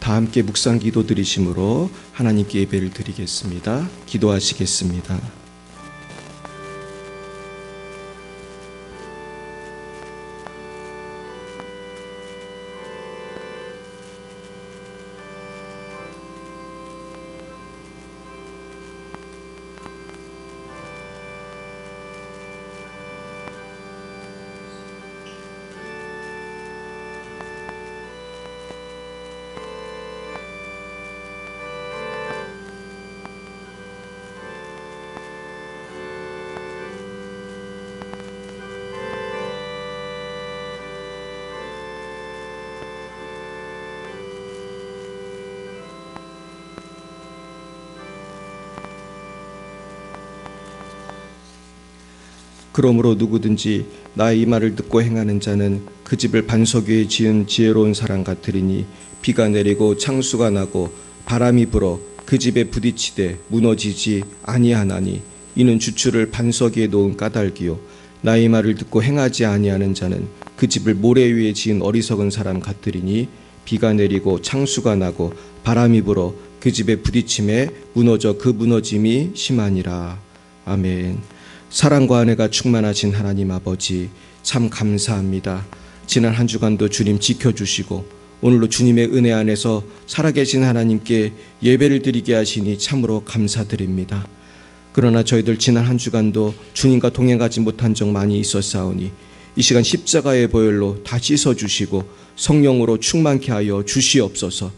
다 함께 묵상 기도 드리심으로 하나님께 예배를 드리겠습니다. 기도하시겠습니다. 그러므로 누구든지 나의 이 말을 듣고 행하는 자는 그 집을 반석 위에 지은 지혜로운 사람 같으리니 비가 내리고 창수가 나고 바람이 불어 그 집에 부딪히되 무너지지 아니하나니 이는 주추를 반석 위에 놓은 까닭이요 나의 말을 듣고 행하지 아니하는 자는 그 집을 모래 위에 지은 어리석은 사람 같으리니 비가 내리고 창수가 나고 바람이 불어 그 집에 부딪힘에 무너져 그 무너짐이 심하니라. 아멘. 사랑과 은혜가 충만하신 하나님 아버지, 참 감사합니다. 지난 한 주간도 주님 지켜주시고 오늘로 주님의 은혜 안에서 살아계신 하나님께 예배를 드리게 하시니 참으로 감사드립니다. 그러나 저희들 지난 한 주간도 주님과 동행하지 못한 적 많이 있었사오니 이 시간 십자가의 보혈로 다 씻어주시고 성령으로 충만케 하여 주시옵소서.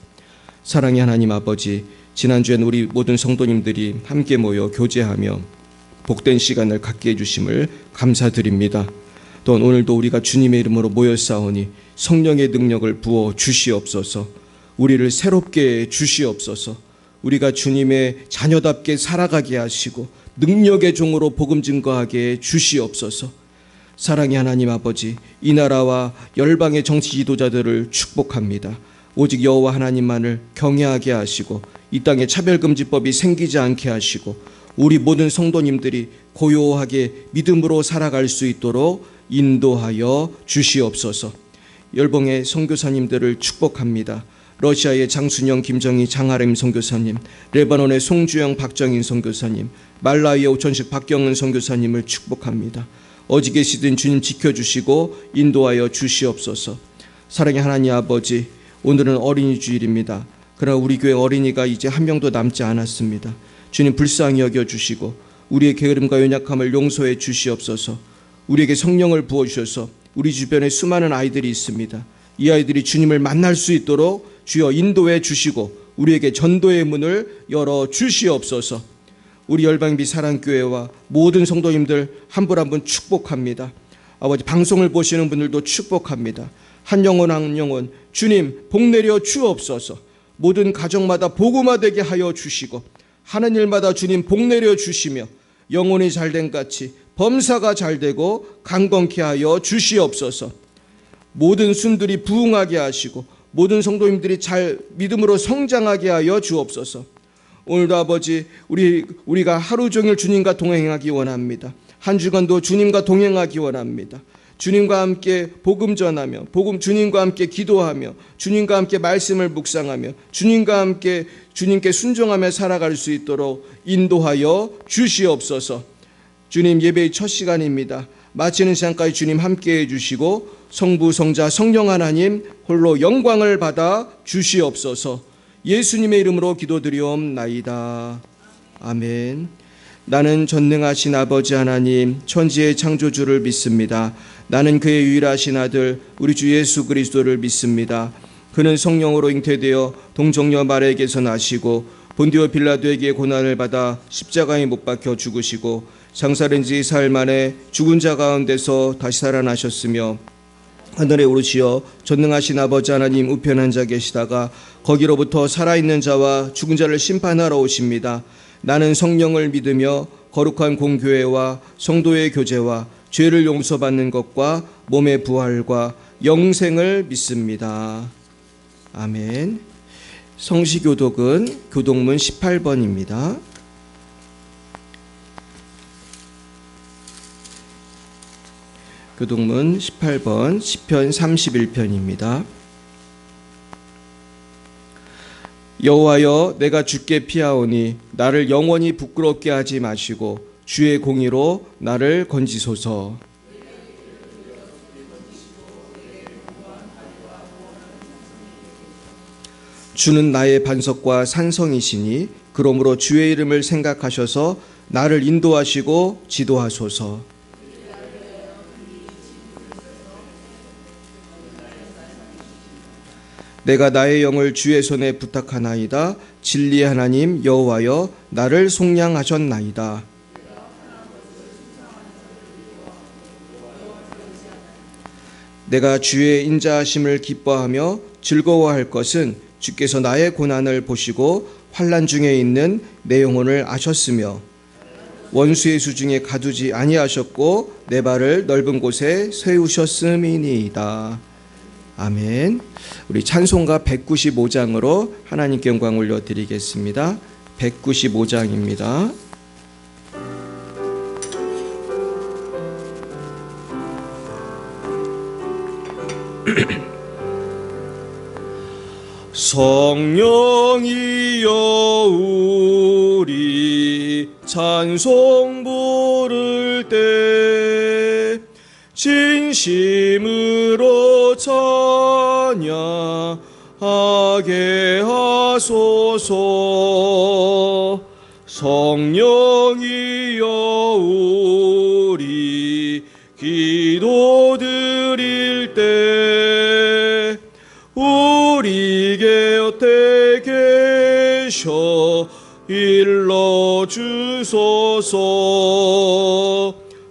사랑의 하나님 아버지, 지난주에는 우리 모든 성도님들이 함께 모여 교제하며 복된 시간을 갖게 해주심을 감사드립니다. 또한 오늘도 우리가 주님의 이름으로 모였사오니 성령의 능력을 부어 주시옵소서. 우리를 새롭게 주시옵소서. 우리가 주님의 자녀답게 살아가게 하시고 능력의 종으로 복음 증거하게 주시옵소서. 사랑의 하나님 아버지, 이 나라와 열방의 정치 지도자들을 축복합니다. 오직 여호와 하나님만을 경외하게 하시고 이 땅에 차별금지법이 생기지 않게 하시고 우리 모든 성도님들이 고요하게 믿음으로 살아갈 수 있도록 인도하여 주시옵소서. 열방의 선교사님들을 축복합니다. 러시아의 장순영, 김정희, 장하렘 선교사님, 레바논의 송주영, 박정인 선교사님, 말라위의 오천식, 박경은 선교사님을 축복합니다. 어디 계시든 주님 지켜주시고 인도하여 주시옵소서. 사랑의 하나님 아버지, 오늘은 어린이 주일입니다. 그러나 우리 교회 어린이가 이제 한 명도 남지 않았습니다. 주님 불쌍히 여겨주시고 우리의 게으름과 연약함을 용서해 주시옵소서. 우리에게 성령을 부어주셔서 우리 주변에 수많은 아이들이 있습니다. 이 아이들이 주님을 만날 수 있도록 주여 인도해 주시고 우리에게 전도의 문을 열어 주시옵소서. 우리 열방비 사랑교회와 모든 성도님들 한 분 한 분 축복합니다. 아버지, 방송을 보시는 분들도 축복합니다. 한 영혼 한 영혼 주님 복 내려 주옵소서. 모든 가정마다 복음화되게 하여 주시고 하는 일마다 주님 복 내려 주시며 영혼이 잘된 같이 범사가 잘되고 강건케 하여 주시옵소서. 모든 순들이 부흥하게 하시고 모든 성도님들이 잘 믿음으로 성장하게 하여 주옵소서. 오늘도 아버지, 우리가 하루 종일 주님과 동행하기 원합니다. 한 주간도 주님과 동행하기 원합니다. 주님과 함께 복음 전하며 주님과 함께 기도하며 주님과 함께 말씀을 묵상하며 주님과 함께 주님께 순종하며 살아갈 수 있도록 인도하여 주시옵소서. 주님, 예배의 첫 시간입니다. 마치는 시간까지 주님 함께해 주시고 성부, 성자, 성령 하나님 홀로 영광을 받아 주시옵소서. 예수님의 이름으로 기도드리옵나이다. 아멘. 나는 전능하신 아버지 하나님 천지의 창조주를 믿습니다. 나는 그의 유일하신 아들 우리 주 예수 그리스도를 믿습니다. 그는 성령으로 잉태되어 동정녀 마리아에게서 나시고 본디오 빌라도에게 고난을 받아 십자가에 못 박혀 죽으시고 장사된 지 사흘 만에 죽은 자 가운데서 다시 살아나셨으며 하늘에 오르시어 전능하신 아버지 하나님 우편 앉아 계시다가 거기로부터 살아있는 자와 죽은 자를 심판하러 오십니다. 나는 성령을 믿으며 거룩한 공교회와 성도의 교제와 죄를 용서받는 것과 몸의 부활과 영생을 믿습니다. 아멘. 성시교독은 교독문 18번입니다. 교독문 18번 시편 31편입니다. 여호와여, 내가 주께 피하오니 나를 영원히 부끄럽게 하지 마시고 주의 공의로 나를 건지소서. 주는 나의 반석과 산성이시니 그러므로 주의 이름을 생각하셔서 나를 인도하시고 지도하소서. 내가 나의 영을 주의 손에 부탁하나이다. 진리의 하나님 여호와여, 나를 속량하셨나이다. 내가 주의 인자하심을 기뻐하며 즐거워할 것은 주께서 나의 고난을 보시고 환난 중에 있는 내 영혼을 아셨으며 원수의 수중에 가두지 아니하셨고 내 발을 넓은 곳에 세우셨음이니이다. 아멘. 우리 찬송가 195장으로 하나님께 영광 올려드리겠습니다. 195장입니다. 성령이여 우리 찬송 부를 때 진심으로 찬양하게 하소서. 성령이여 우리 기도 드릴 때 우리 곁에 계셔 일러주소서.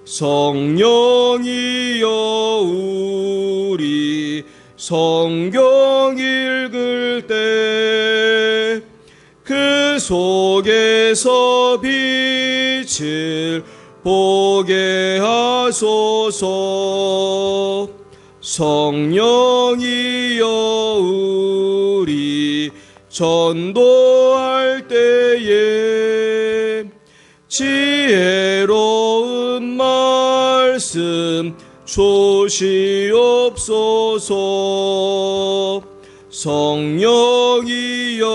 성령이여 우리 성경 읽을 때 그 속에서 빛을 보게 하소서. 성령이여 우리 전도할 때에 지혜로운 말씀 주시옵소서. 성령이여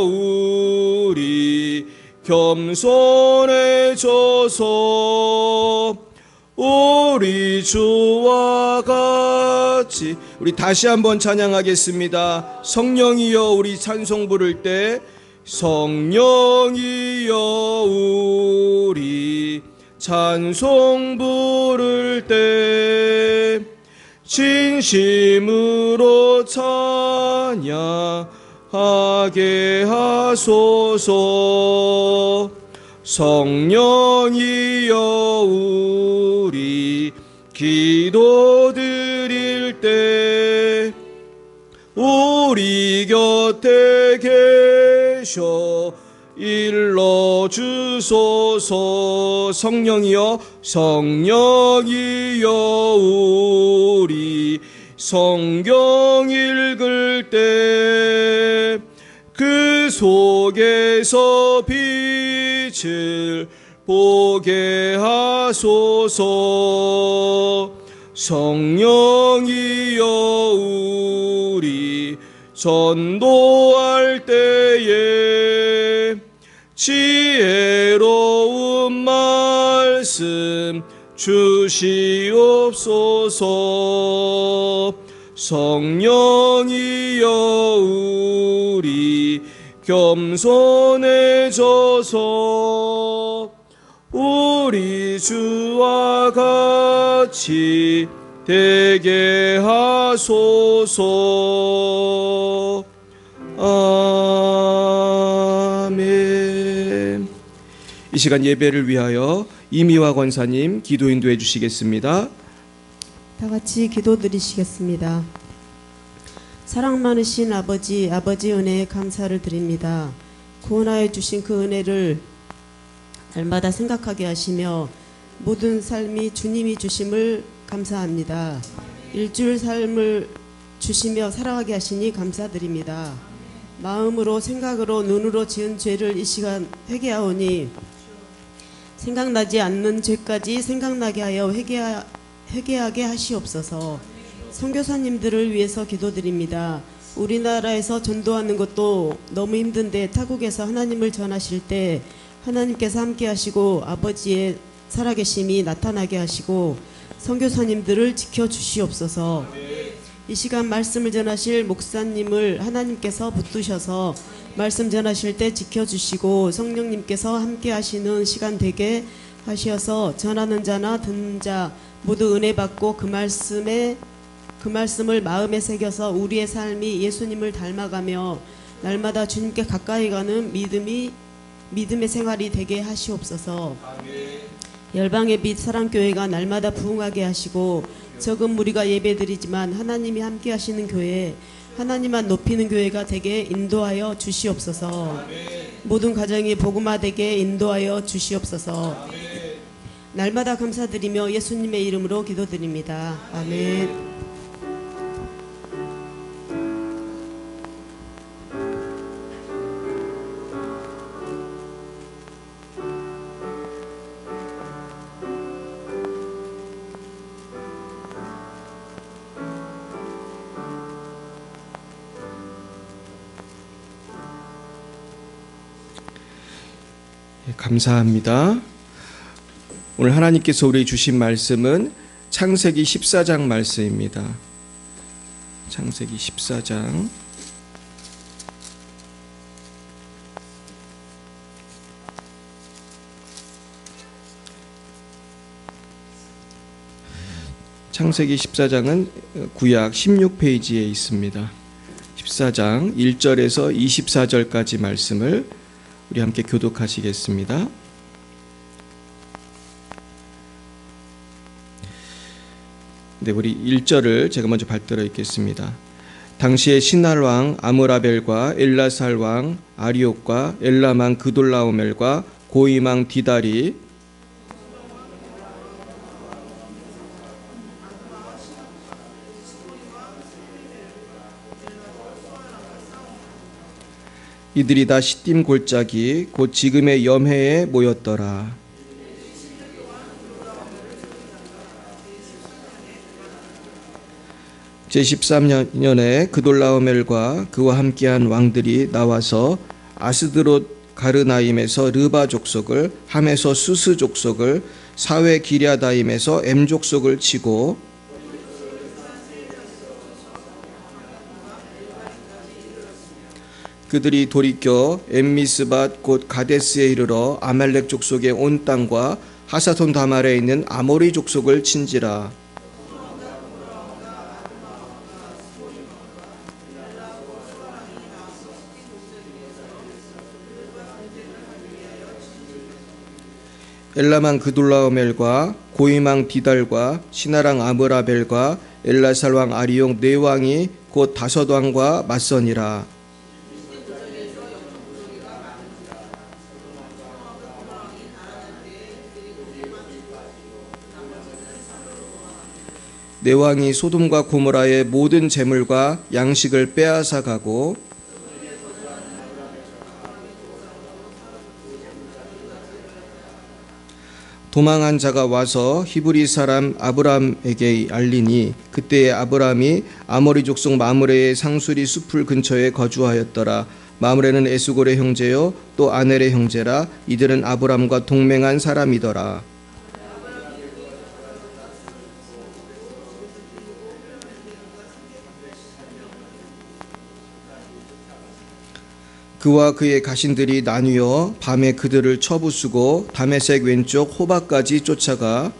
우리 겸손해져서 우리 주와 같이 우리 다시 한번 찬양하겠습니다. 성령이여 우리 찬송 부를 때 성령이여 우리 찬송 부를 때 진심으로 찬양하게 하소서. 성령이여 우리 기도 드릴 때 우리 곁에 계셔 일러주소서. 성령이여 성령이여 우리 성경 읽을 때 그 속에서 빛을 보게 하소서. 성령이여 우리 전도할 때에 지혜로운 말씀 주시옵소서. 성령이여 우리 겸손해져서 우리 주와 같이 되게 하소서. 아멘. 이 시간 예배를 위하여 이미화 권사님 기도 인도해 주시겠습니다. 다 같이 기도드리시겠습니다. 사랑 많으신 아버지 은혜에 감사를 드립니다. 구원하여 주신 그 은혜를 날마다 생각하게 하시며 모든 삶이 주님이 주심을 감사합니다. 일주일 삶을 주시며 살아가게 하시니 감사드립니다. 마음으로 생각으로 눈으로 지은 죄를 이 시간 회개하오니 생각나지 않는 죄까지 생각나게 하여 회개하게 하시옵소서. 선교사님들을 위해서 기도드립니다. 우리나라에서 전도하는 것도 너무 힘든데 타국에서 하나님을 전하실 때 하나님께서 함께 하시고 아버지의 살아계심이 나타나게 하시고 선교사님들을 지켜주시옵소서. 이 시간 말씀을 전하실 목사님을 하나님께서 붙드셔서 말씀 전하실 때 지켜주시고 성령님께서 함께 하시는 시간 되게 하셔서 전하는 자나 듣는 자 모두 은혜 받고 그 말씀을 마음에 새겨서 우리의 삶이 예수님을 닮아가며 날마다 주님께 가까이 가는 믿음의 생활이 되게 하시옵소서. 열방의 빛 사랑교회가 날마다 부흥하게 하시고 적은 무리가 예배드리지만 하나님이 함께 하시는 교회, 하나님만 높이는 교회가 되게 인도하여 주시옵소서. 모든 가정이 복음화되게 인도하여 주시옵소서. 날마다 감사드리며 예수님의 이름으로 기도드립니다. 아멘. 감사합니다. 오늘 하나님께서 우리 주신 말씀은 창세기 14장 말씀입니다. 창세기 14장 창세기 14장은 구약 16페이지에 있습니다. 14장 1절에서 24절까지 말씀을 우리 함께 교독하시겠습니다. 네, 우리 1절을 제가 먼저 발들어 읽겠습니다. 당시에 신할왕 아므라벨과 엘라살왕 아리옥과 엘라망 그돌라오멜과 고임왕 디달이 이들이 다 시딤 골짜기 곧 지금의 염해에 모였더라. 제13년에 그돌라오멜과 그와 함께한 왕들이 나와서 아스드롯 가르나임에서 르바 족속을, 함에서 수스 족속을, 사웨 기랴다임에서 엠 족속을 치고 그들이 돌이켜 엠미스밭 곧 가데스에 이르러 아말렉 족속의 온 땅과 하사손 다말에 있는 아모리 족속을 친지라. 엘라망 그돌라오멜과 고임왕 디달과 신하랑 아므라벨과 엘라살왕 아리용 네 왕이 곧 다섯 왕과 맞서니라. 네 왕이 소돔과 고모라의 모든 재물과 양식을 빼앗아 가고 도망한 자가 와서 히브리 사람 아브람에게 알리니 그때에 아브람이 아모리 족속 마므레의 상수리 숲을 근처에 거주하였더라. 마므레는 에스골의 형제요 또 아넬의 형제라. 이들은 아브람과 동맹한 사람이더라. 그와 그의 가신들이 나뉘어 밤에 그들을 쳐부수고 다메섹 왼쪽 호바까지 쫓아가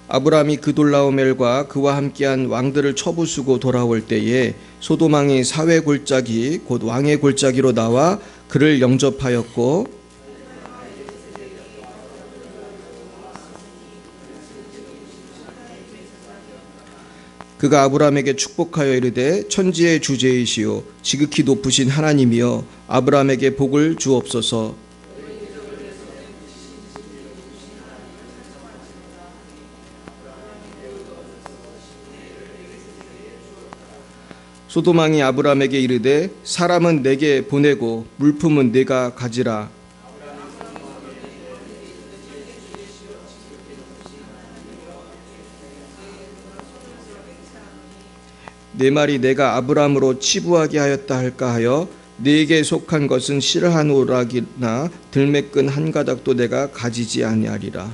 아브람이 그돌라오멜과 그와 함께한 왕들을 쳐부수고 돌아올 때에 소돔왕이 사회 골짜기 곧 왕의 골짜기로 나와 그를 영접하였고 그가 아브람에게 축복하여 이르되 천지의 주제이시오 지극히 높으신 하나님이여 아브람에게 복을 주옵소서. 소돔왕이 아브람에게 이르되 사람은 내게 보내고 물품은 내가 가지라. 내 말이 내가 아브라함으로 치부하게 하였다 할까 하여 네게 속한 것은 실 한 오락이나 들매끈 한 가닥도 내가 가지지 아니하리라.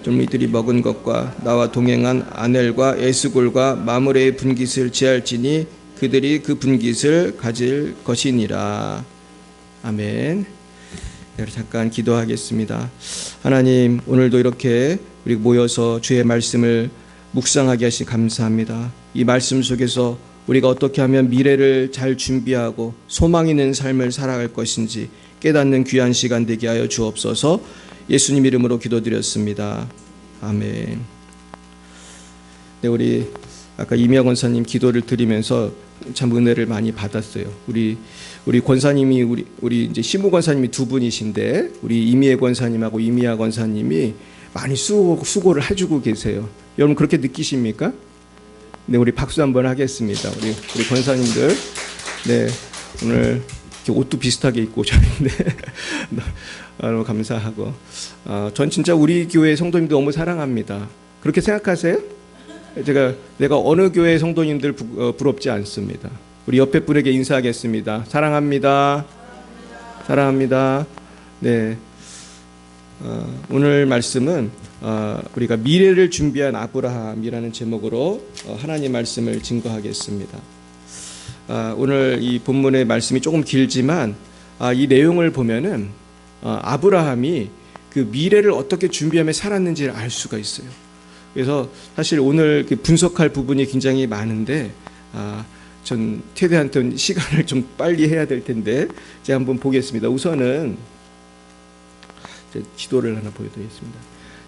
돌미들이 먹은 것과 나와 동행한 아넬과 에스골과 마므레의 분깃을 제할지니 그들이 그 분깃을 가질 것이니라. 아멘. 네, 잠깐 기도하겠습니다. 하나님, 오늘도 이렇게 우리 모여서 주의 말씀을 묵상하게 하시 감사합니다. 이 말씀 속에서 우리가 어떻게 하면 미래를 잘 준비하고 소망 있는 삶을 살아갈 것인지 깨닫는 귀한 시간 되게 하여 주옵소서. 예수님 이름으로 기도드렸습니다. 아멘. 네, 우리 아까 이미아 권사님 기도를 드리면서 참 은혜를 많이 받았어요. 우리 권사님이 우리 이제 시무 권사님이 두 분이신데 우리 이미애 권사님하고 이미아 권사님이 많이 수고를 해주고 계세요. 여러분 그렇게 느끼십니까? 네, 우리 박수 한번 하겠습니다. 우리 권사님들, 네, 오늘 이렇게 옷도 비슷하게 입고 오셨는데 너무 감사하고, 전 진짜 우리 교회 성도님들 너무 사랑합니다. 그렇게 생각하세요? 내가 어느 교회 성도님들 부럽지 않습니다. 우리 옆에 분에게 인사하겠습니다. 사랑합니다. 사랑합니다. 네, 오늘 말씀은 우리가 미래를 준비한 아브라함이라는 제목으로 하나님 말씀을 증거하겠습니다. 오늘 이 본문의 말씀이 조금 길지만 이 내용을 보면은 아브라함이 그 미래를 어떻게 준비하며 살았는지를 알 수가 있어요. 그래서 사실 오늘 분석할 부분이 굉장히 많은데 전 테드한테 시간을 좀 빨리 해야 될 텐데 제가 한번 보겠습니다. 우선은 지도를 하나 보여드리겠습니다.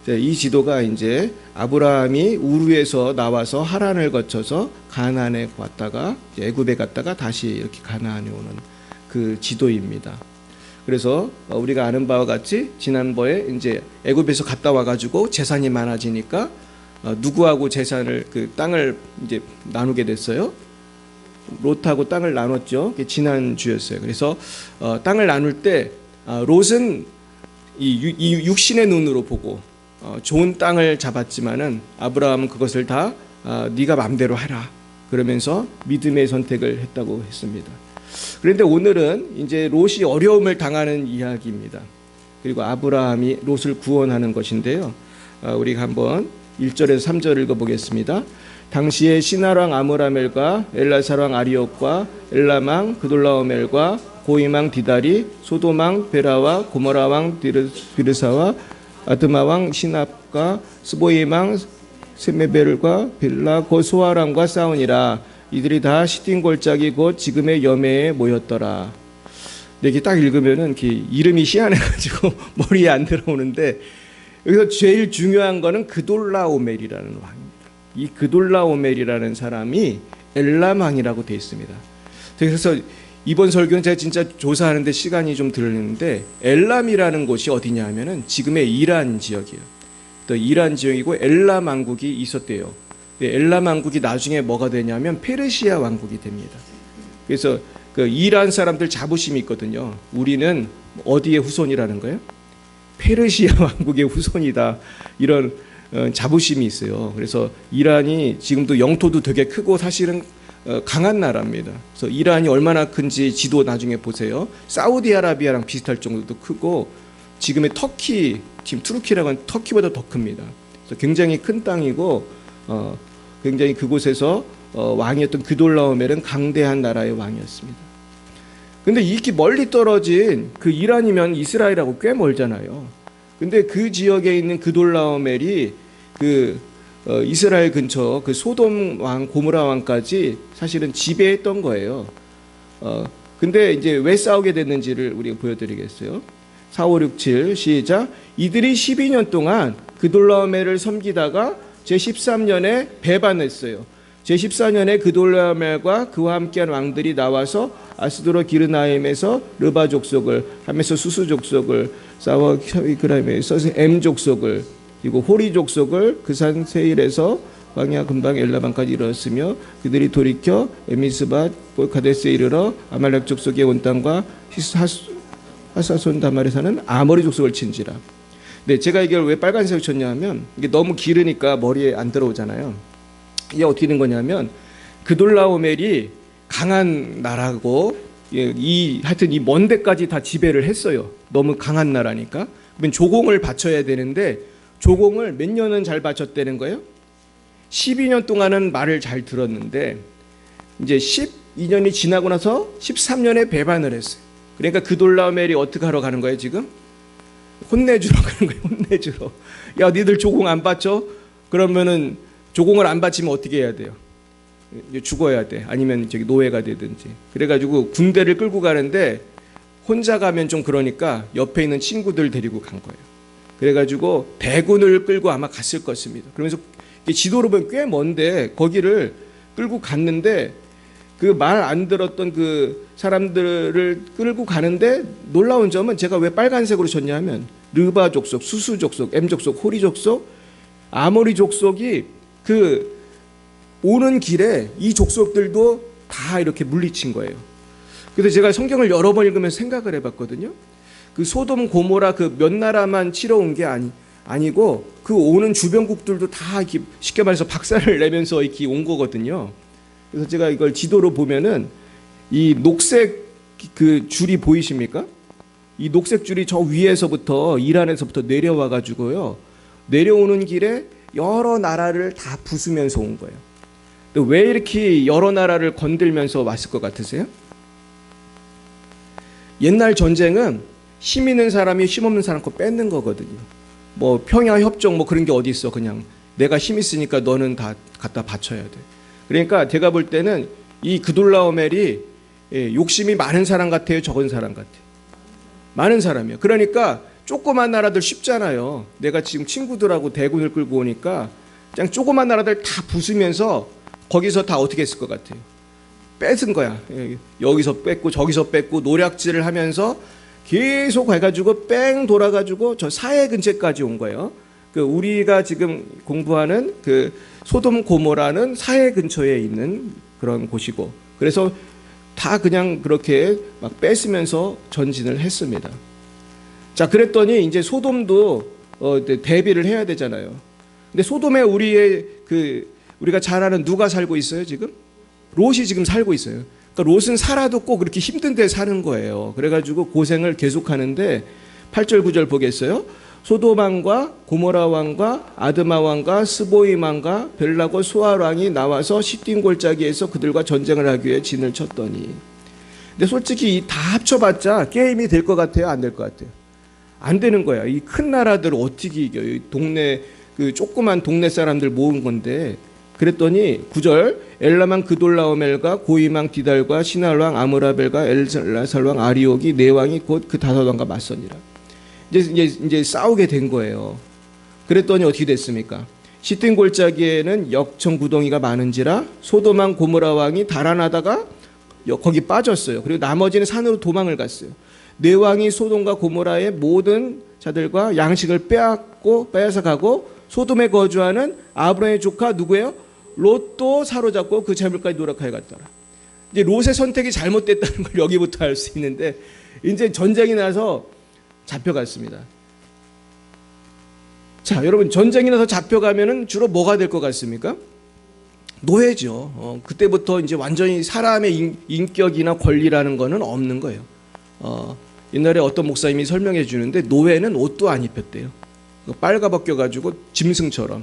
이 지도가 이제 아브라함이 우르에서 나와서 하란을 거쳐서 가나안에 왔다가 애굽에 갔다가 다시 이렇게 가나안에 오는 그 지도입니다. 그래서 우리가 아는 바와 같이 지난번에 이제 애굽에서 갔다 와가지고 재산이 많아지니까 누구하고 재산을 그 땅을 이제 나누게 됐어요. 롯하고 땅을 나눴죠. 지난 주였어요. 그래서 땅을 나눌 때 롯은 이 육신의 눈으로 보고 좋은 땅을 잡았지만은 아브라함은 그것을 다 네가 마음대로 해라 그러면서 믿음의 선택을 했다고 했습니다. 그런데 오늘은 이제 롯이 어려움을 당하는 이야기입니다. 그리고 아브라함이 롯을 구원하는 것인데요. 우리가 한번 1절에서 3절 읽어보겠습니다. 당시에 시나랑 아므라멜과 엘라사랑 아리옥과 엘람왕 그돌라오멜과 고임왕 디다리 소돔왕 베라와 고모라왕 비르사와 아드마왕 시납과 스보임왕 세메벨과 빌라 곧 소아람과 싸우니라. 이들이 다 시딘 골짜기 곧 지금의 여매에 모였더라. 이렇게 딱 읽으면은 이렇게 이름이 희한해가지고 머리에 안 들어오는데 여기서 제일 중요한 거는 그돌라오멜이라는 왕입니다. 이 그돌라오멜이라는 사람이 엘람 왕이라고 되어 있습니다. 그래서 이번 설교는 제가 진짜 조사하는데 시간이 좀 들었는데 엘람이라는 곳이 어디냐 하면은 지금의 이란 지역이에요. 또 이란 지역이고 엘람 왕국이 있었대요. 엘람 왕국이 나중에 뭐가 되냐면 페르시아 왕국이 됩니다. 그래서 그 이란 사람들 자부심이 있거든요. 우리는 어디의 후손이라는 거예요? 페르시아 왕국의 후손이다. 이런 자부심이 있어요. 그래서 이란이 지금도 영토도 되게 크고 사실은 강한 나라입니다. 그래서 이란이 얼마나 큰지 지도 나중에 보세요. 사우디아라비아랑 비슷할 정도도 크고 지금의 터키, 지금 투르키라고 하는 터키보다 더 큽니다. 그래서 굉장히 큰 땅이고 굉장히 그곳에서 왕이었던 그돌라오멜은 강대한 나라의 왕이었습니다. 근데 이렇게 멀리 떨어진 그 이란이면 이스라엘하고 꽤 멀잖아요. 근데 그 지역에 있는 그돌라오멜이 그 이스라엘 근처 그 소돔 왕, 고모라 왕까지 사실은 지배했던 거예요. 근데 이제 왜 싸우게 됐는지를 우리가 보여드리겠어요. 4, 5, 6, 7 시작. 이들이 12년 동안 그돌라오멜을 섬기다가 제13년에 배반했어요. 제14년에 그돌라오멜과 그와 함께한 왕들이 나와서 아스도로 기르나임에서 르바 족속을 하면서 수수 족속을 사와 혀이그라임에서 엠 족속을 그리고 호리 족속을 그 산 세일에서 광야 근방 엘라반까지 이르렀으며 그들이 돌이켜 에미스바 카데스에 이르러 아말렉 족속의 온 땅과 하사손 다말에 사는 아모리 족속을 친지라. 네, 제가 이걸 왜 빨간색을 쳤냐 하면 이게 너무 길으니까 머리에 안 들어오잖아요. 이게 어떻게 된 거냐면 그돌라오멜이 강한 나라고 하여튼 이 먼 데까지 다 지배를 했어요. 너무 강한 나라니까. 그러면 조공을 바쳐야 되는데 조공을 몇 년은 잘 바쳤다는 거예요? 12년 동안은 말을 잘 들었는데 이제 12년이 지나고 나서 13년에 배반을 했어요. 그러니까 그돌라오멜이 어떻게 하러 가는 거예요 지금? 혼내주러 가는 거예요. 혼내주러. 야 니들 조공 안 바쳐? 그러면은 조공을 안 바치면 어떻게 해야 돼요? 죽어야 돼. 아니면 저기 노예가 되든지. 그래가지고 군대를 끌고 가는데 혼자 가면 좀 그러니까 옆에 있는 친구들 데리고 간 거예요. 그래가지고 대군을 끌고 아마 갔을 것입니다. 그러면서 지도로 보면 꽤 먼데 거기를 끌고 갔는데 그 말 안 들었던 그 사람들을 끌고 가는데 놀라운 점은 제가 왜 빨간색으로 쳤냐면 르바 족속, 수수 족속, 엠 족속, 호리 족속, 아모리 족속이 그 오는 길에 이 족속들도 다 이렇게 물리친 거예요. 그래서 제가 성경을 여러 번 읽으면서 생각을 해봤거든요. 그 소돔 고모라 그 몇 나라만 치러 온 게 아니고 그 오는 주변국들도 다 이렇게 쉽게 말해서 박살을 내면서 이렇게 온 거거든요. 그래서 제가 이걸 지도로 보면은 이 녹색 그 줄이 보이십니까? 이 녹색 줄이 저 위에서부터 이란에서부터 내려와 가지고요. 내려오는 길에 여러 나라를 다 부수면서 온 거예요. 왜 이렇게 여러 나라를 건들면서 왔을 것 같으세요? 옛날 전쟁은 힘 있는 사람이 힘 없는 사람 거 뺏는 거거든요. 뭐 평야 협정 뭐 그런 게 어디 있어. 그냥 내가 힘 있으니까 너는 다 갖다 바쳐야 돼. 그러니까 제가 볼 때는 이 그돌라오멜이 욕심이 많은 사람 같아요, 적은 사람 같아요? 많은 사람이에요. 그러니까 조그만 나라들 쉽잖아요. 내가 지금 친구들하고 대군을 끌고 오니까 그냥 조그만 나라들 다 부수면서 거기서 다 어떻게 했을 것 같아요? 뺏은 거야. 여기서 뺏고 저기서 뺏고 노략질을 하면서 계속 해가지고 뺑 돌아가지고 저 사해 근처까지 온 거예요. 그 우리가 지금 공부하는 그 소돔 고모라는 사해 근처에 있는 그런 곳이고, 그래서 다 그냥 그렇게 막 뺏으면서 전진을 했습니다. 자, 그랬더니 이제 소돔도 대비를 해야 되잖아요. 근데 소돔에 우리가 잘 아는 누가 살고 있어요 지금? 롯이 지금 살고 있어요. 그러니까 롯은 살아도 꼭 그렇게 힘든 데 사는 거예요. 그래가지고 고생을 계속 하는데 8절 9절 보겠어요? 소돔 왕과 고모라 왕과 아드마 왕과 스보임 왕과 벨라고 소알 왕이 나와서 시딤 골짜기에서 그들과 전쟁을 하기 위해 진을 쳤더니, 근데 솔직히 다 합쳐봤자 게임이 될 것 같아요, 안 될 것 같아요? 안 되는 거야. 이 큰 나라들을 어떻게 이겨요? 이 동네 그 조그만 동네 사람들 모은 건데. 그랬더니 9절 엘라만 그돌라오멜과 고이망 디달과 시날왕 아므라벨과 엘살왕 아리옥이 네 왕이 곧 그 다섯 왕과 맞서니라. 이제 싸우게 된 거예요. 그랬더니 어떻게 됐습니까? 시딤 골짜기에는 역청 구덩이가 많은지라 소돔왕 고모라 왕이 달아나다가 거기 빠졌어요. 그리고 나머지는 산으로 도망을 갔어요. 네 왕이 소돔과 고모라의 모든 자들과 양식을 빼앗아 가고 소돔에 거주하는 아브라함의 조카 누구예요? 롯도 사로잡고 그 재물까지 노력하여 갔더라. 이제 롯의 선택이 잘못됐다는 걸 여기부터 알 수 있는데, 이제 전쟁이 나서 잡혀갔습니다. 자, 여러분, 전쟁이 나서 잡혀가면은 주로 뭐가 될 것 같습니까? 노예죠. 그때부터 이제 완전히 사람의 인격이나 권리라는 거는 없는 거예요. 옛날에 어떤 목사님이 설명해 주는데 노예는 옷도 안 입혔대요. 빨가벗겨가지고 짐승처럼.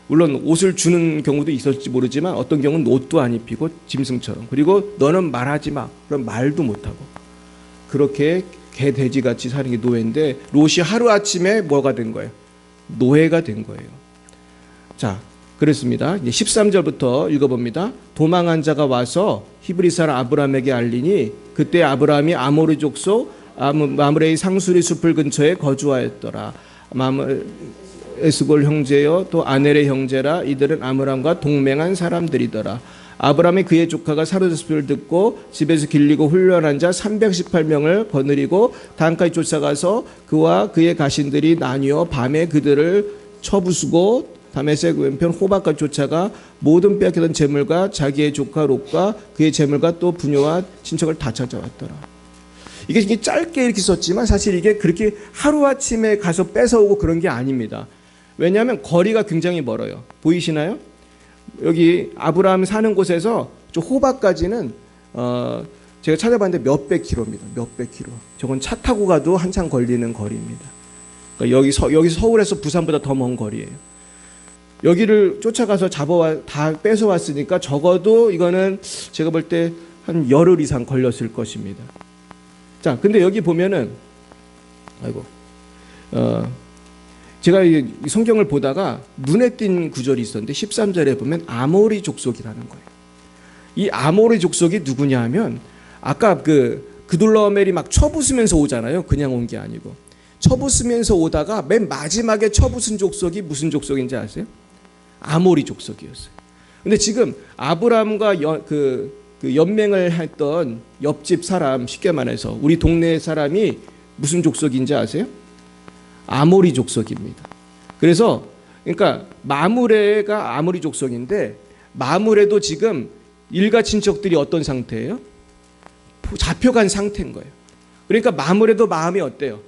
물론 옷을 주는 경우도 있었지 모르지만 어떤 경우는 옷도 안 입히고 짐승처럼. 그리고 너는 말하지 마. 그럼 말도 못하고. 그렇게 개 돼지같이 사는 게 노예인데, 롯이 하루아침에 뭐가 된 거예요? 노예가 된 거예요. 자, 그렇습니다. 이제 13절부터 읽어봅니다. 도망한 자가 와서 히브리 사람 아브라함에게 알리니 그때 아브라함이 아모리 족속 마므레의 상수리 숲을 근처에 거주하였더라. 에스골 형제여 또 아넬의 형제라. 이들은 아므람과 동맹한 사람들이더라. 아브라함이 그의 조카가 사로잡힐 듣고 집에서 길리고 훈련한 자 318명을 거느리고 단까지 쫓아가서 그와 그의 가신들이 나뉘어 밤에 그들을 쳐부수고 다메섹 왼편 호박까지 쫓아가 모든 빼앗기던 재물과 자기의 조카 롯과 그의 재물과 또 부녀와 친척을 다 찾아왔더라. 이게 짧게 이렇게 썼지만 사실 이게 그렇게 하루아침에 가서 뺏어오고 그런 게 아닙니다. 왜냐하면 거리가 굉장히 멀어요. 보이시나요? 여기 아브라함 사는 곳에서 저 호박까지는 제가 찾아봤는데 몇백 킬로입니다. 몇백 킬로. 저건 차 타고 가도 한참 걸리는 거리입니다. 그러니까 여기 서울에서 부산보다 더 먼 거리예요. 여기를 쫓아가서 다 뺏어왔으니까 적어도 이거는 제가 볼 때 한 열흘 이상 걸렸을 것입니다. 자, 근데 여기 보면은 제가 이 성경을 보다가 눈에 띈 구절이 있었는데 13절에 보면 아모리 족속이라는 거예요. 이 아모리 족속이 누구냐 하면 아까 그둘라오멜이 막 쳐부수면서 오잖아요. 그냥 온 게 아니고 쳐부수면서 오다가 맨 마지막에 쳐부순 족속이 무슨 족속인지 아세요? 아모리 족속이었어요. 근데 지금 아브라함과 그 연맹을 했던 옆집 사람, 쉽게 말해서 우리 동네 사람이 무슨 족속인지 아세요? 아모리 족속입니다. 그래서 그러니까 마므레가 아모리 족속인데 마므레도 지금 일가 친척들이 어떤 상태예요? 잡혀간 상태인 거예요. 그러니까 마므레도 마음이 어때요?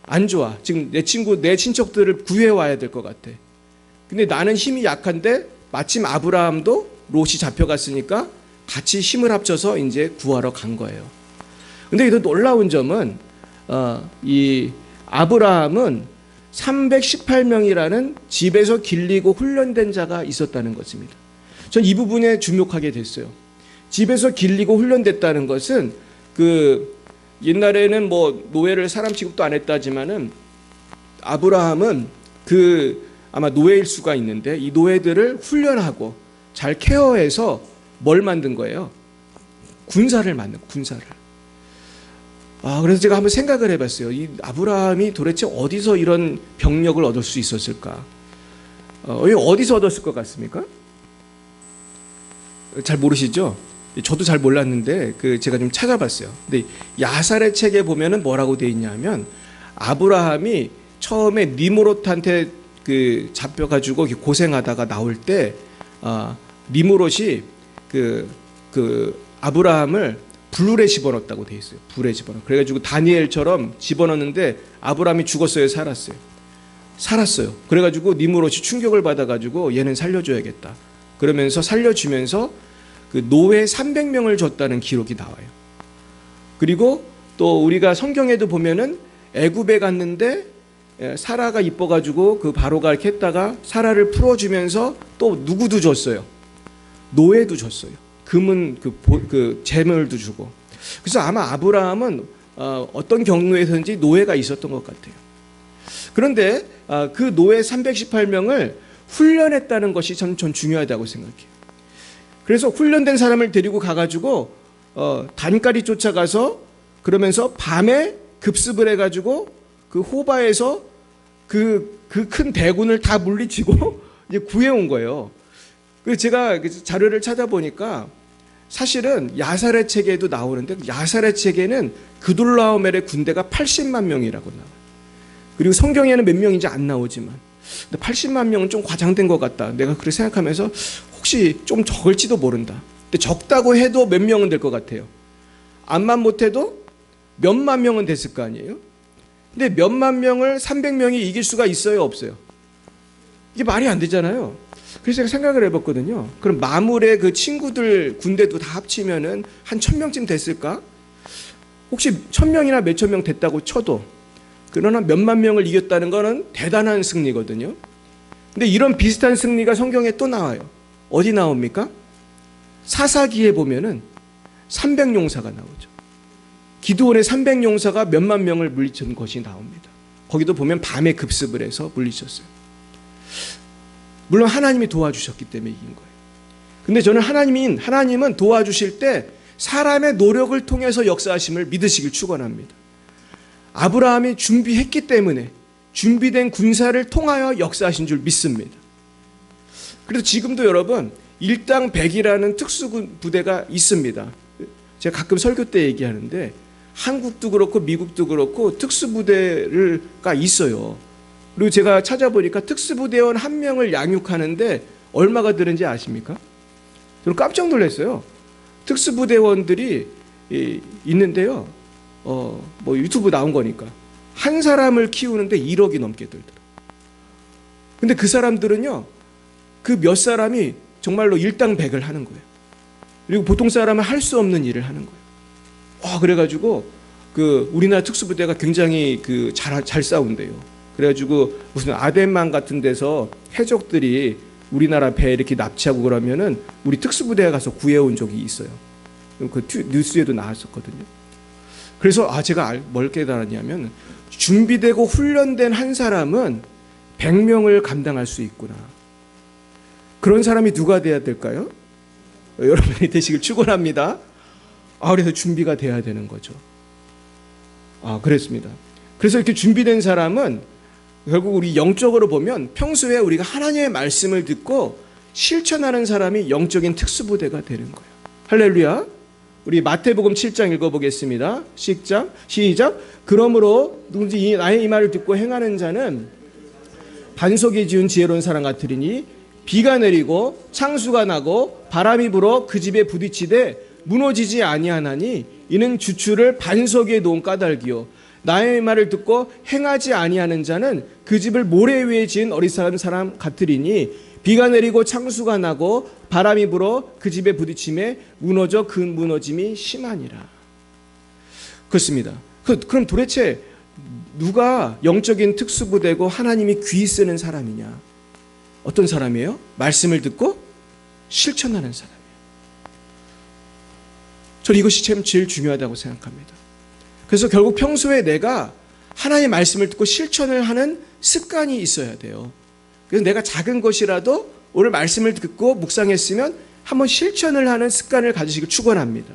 안 좋아. 지금 내 친척들을 구해와야 될 것 같아. 근데 나는 힘이 약한데 마침 아브라함도 롯이 잡혀갔으니까 같이 힘을 합쳐서 이제 구하러 간 거예요. 근데 더 놀라운 점은 이 아브라함은 318명이라는 집에서 길리고 훈련된 자가 있었다는 것입니다. 전 이 부분에 주목하게 됐어요. 집에서 길리고 훈련됐다는 것은 옛날에는 뭐 노예를 사람 취급도 안 했다지만은 아브라함은 아마 노예일 수가 있는데 이 노예들을 훈련하고 잘 케어해서 뭘 만든 거예요? 군사를 만든 군사를. 그래서 제가 한번 생각을 해봤어요. 이 아브라함이 도대체 어디서 이런 병력을 얻을 수 있었을까? 어디서 얻었을 것 같습니까? 잘 모르시죠? 저도 잘 몰랐는데 제가 좀 찾아봤어요. 근데 야살의 책에 보면은 뭐라고 돼 있냐면 아브라함이 처음에 니므롯한테 잡혀가지고 고생하다가 나올 때 니므롯이 아브라함을 불에 집어넣었다고 돼 있어요. 불에 집어넣어. 그래가지고 다니엘처럼 집어넣는데 아브라함이 죽었어요, 살았어요? 살았어요. 그래가지고 니므롯이 충격을 받아가지고 얘는 살려줘야겠다. 그러면서 살려주면서 노예 300명을 줬다는 기록이 나와요. 그리고 또 우리가 성경에도 보면은 애굽에 갔는데 사라가 이뻐가지고 바로가 이렇게 했다가 사라를 풀어주면서 또 누구도 줬어요. 노예도 줬어요. 금은 재물도 주고. 그래서 아마 아브라함은 어떤 경우에서든지 노예가 있었던 것 같아요. 그런데 그 노예 318명을 훈련했다는 것이 전 중요하다고 생각해요. 그래서 훈련된 사람을 데리고 가가지고 단까리 쫓아가서 그러면서 밤에 급습을 해가지고 그 호바에서 그 큰 대군을 다 물리치고 이제 구해온 거예요. 그래서 제가 자료를 찾아보니까 사실은 야살의 책에도 나오는데 야살의 책에는 그둘라오멜의 군대가 80만 명이라고 나와요. 그리고 성경에는 몇 명인지 안 나오지만 80만 명은 좀 과장된 것 같다. 내가 그렇게 생각하면서 혹시 좀 적을지도 모른다. 근데 적다고 해도 몇 명은 될 것 같아요. 암만 못해도 몇만 명은 됐을 거 아니에요. 근데 몇만 명을 300명이 이길 수가 있어요, 없어요? 이게 말이 안 되잖아요. 그래서 제가 생각을 해봤거든요. 그럼 마물의 그 친구들 군대도 다 합치면은 한 1000명쯤 됐을까? 혹시 1000명이나 몇천 명 됐다고 쳐도 그러나 몇만 명을 이겼다는 거는 대단한 승리거든요. 근데 이런 비슷한 승리가 성경에 또 나와요. 어디 나옵니까? 사사기에 보면은 300용사가 나오죠. 기드온의 300용사가 몇만 명을 물리친 것이 나옵니다. 거기도 보면 밤에 급습을 해서 물리쳤어요. 물론 하나님이 도와주셨기 때문에 이긴 거예요. 근데 저는 하나님은 도와주실 때 사람의 노력을 통해서 역사하심을 믿으시길 축원합니다. 아브라함이 준비했기 때문에 준비된 군사를 통하여 역사하신 줄 믿습니다. 그래서 지금도 여러분 일당 100이라는 특수부대가 있습니다. 제가 가끔 설교 때 얘기하는데 한국도 그렇고 미국도 그렇고 특수부대가 있어요. 그리고 제가 찾아보니까 특수부대원 1명을 양육하는데 얼마가 드는지 아십니까? 저는 깜짝 놀랐어요. 특수부대원들이 있는데요. 뭐 유튜브 나온 거니까 한 사람을 키우는데 1억이 넘게 들더라고요. 근데 그 사람들은요, 그 몇 사람이 정말로 일당백을 하는 거예요. 그리고 보통 사람은 할 수 없는 일을 하는 거예요. 그래가지고 우리나라 특수부대가 굉장히 잘 싸운대요. 그래가지고 무슨 아덴만 같은 데서 해적들이 우리나라 배에 이렇게 납치하고 그러면은 우리 특수부대가 가서 구해온 적이 있어요. 뉴스에도 나왔었거든요. 그래서 제가 뭘 깨달았냐면 준비되고 훈련된 한 사람은 100명을 감당할 수 있구나. 그런 사람이 누가 돼야 될까요? 여러분이 되시길 축원합니다. 그래서 준비가 돼야 되는 거죠. 그랬습니다. 그래서 이렇게 준비된 사람은 결국 우리 영적으로 보면 평소에 우리가 하나님의 말씀을 듣고 실천하는 사람이 영적인 특수부대가 되는 거예요. 할렐루야. 우리 마태복음 7장 읽어보겠습니다. 시작. 그러므로 누군지 나의 이 말을 듣고 행하는 자는 반석에 지은 지혜로운 사람 같으리니 비가 내리고 창수가 나고 바람이 불어 그 집에 부딪히되 무너지지 아니하나니 이는 주추를 반석 위에 놓은 까닭이요 나의 말을 듣고 행하지 아니하는 자는 그 집을 모래 위에 지은 어리석은 사람 같으리니 비가 내리고 창수가 나고 바람이 불어 그 집에 부딪힘에 무너져 그 무너짐이 심하니라. 그렇습니다. 그럼 도대체 누가 영적인 특수부대고 하나님이 귀 쓰는 사람이냐? 어떤 사람이에요? 말씀을 듣고 실천하는 사람이에요. 저는 이것이 참 제일 중요하다고 생각합니다. 그래서 결국 평소에 내가 하나님의 말씀을 듣고 실천을 하는 습관이 있어야 돼요. 그래서 내가 작은 것이라도 오늘 말씀을 듣고 묵상했으면 한번 실천을 하는 습관을 가지시길 축원합니다.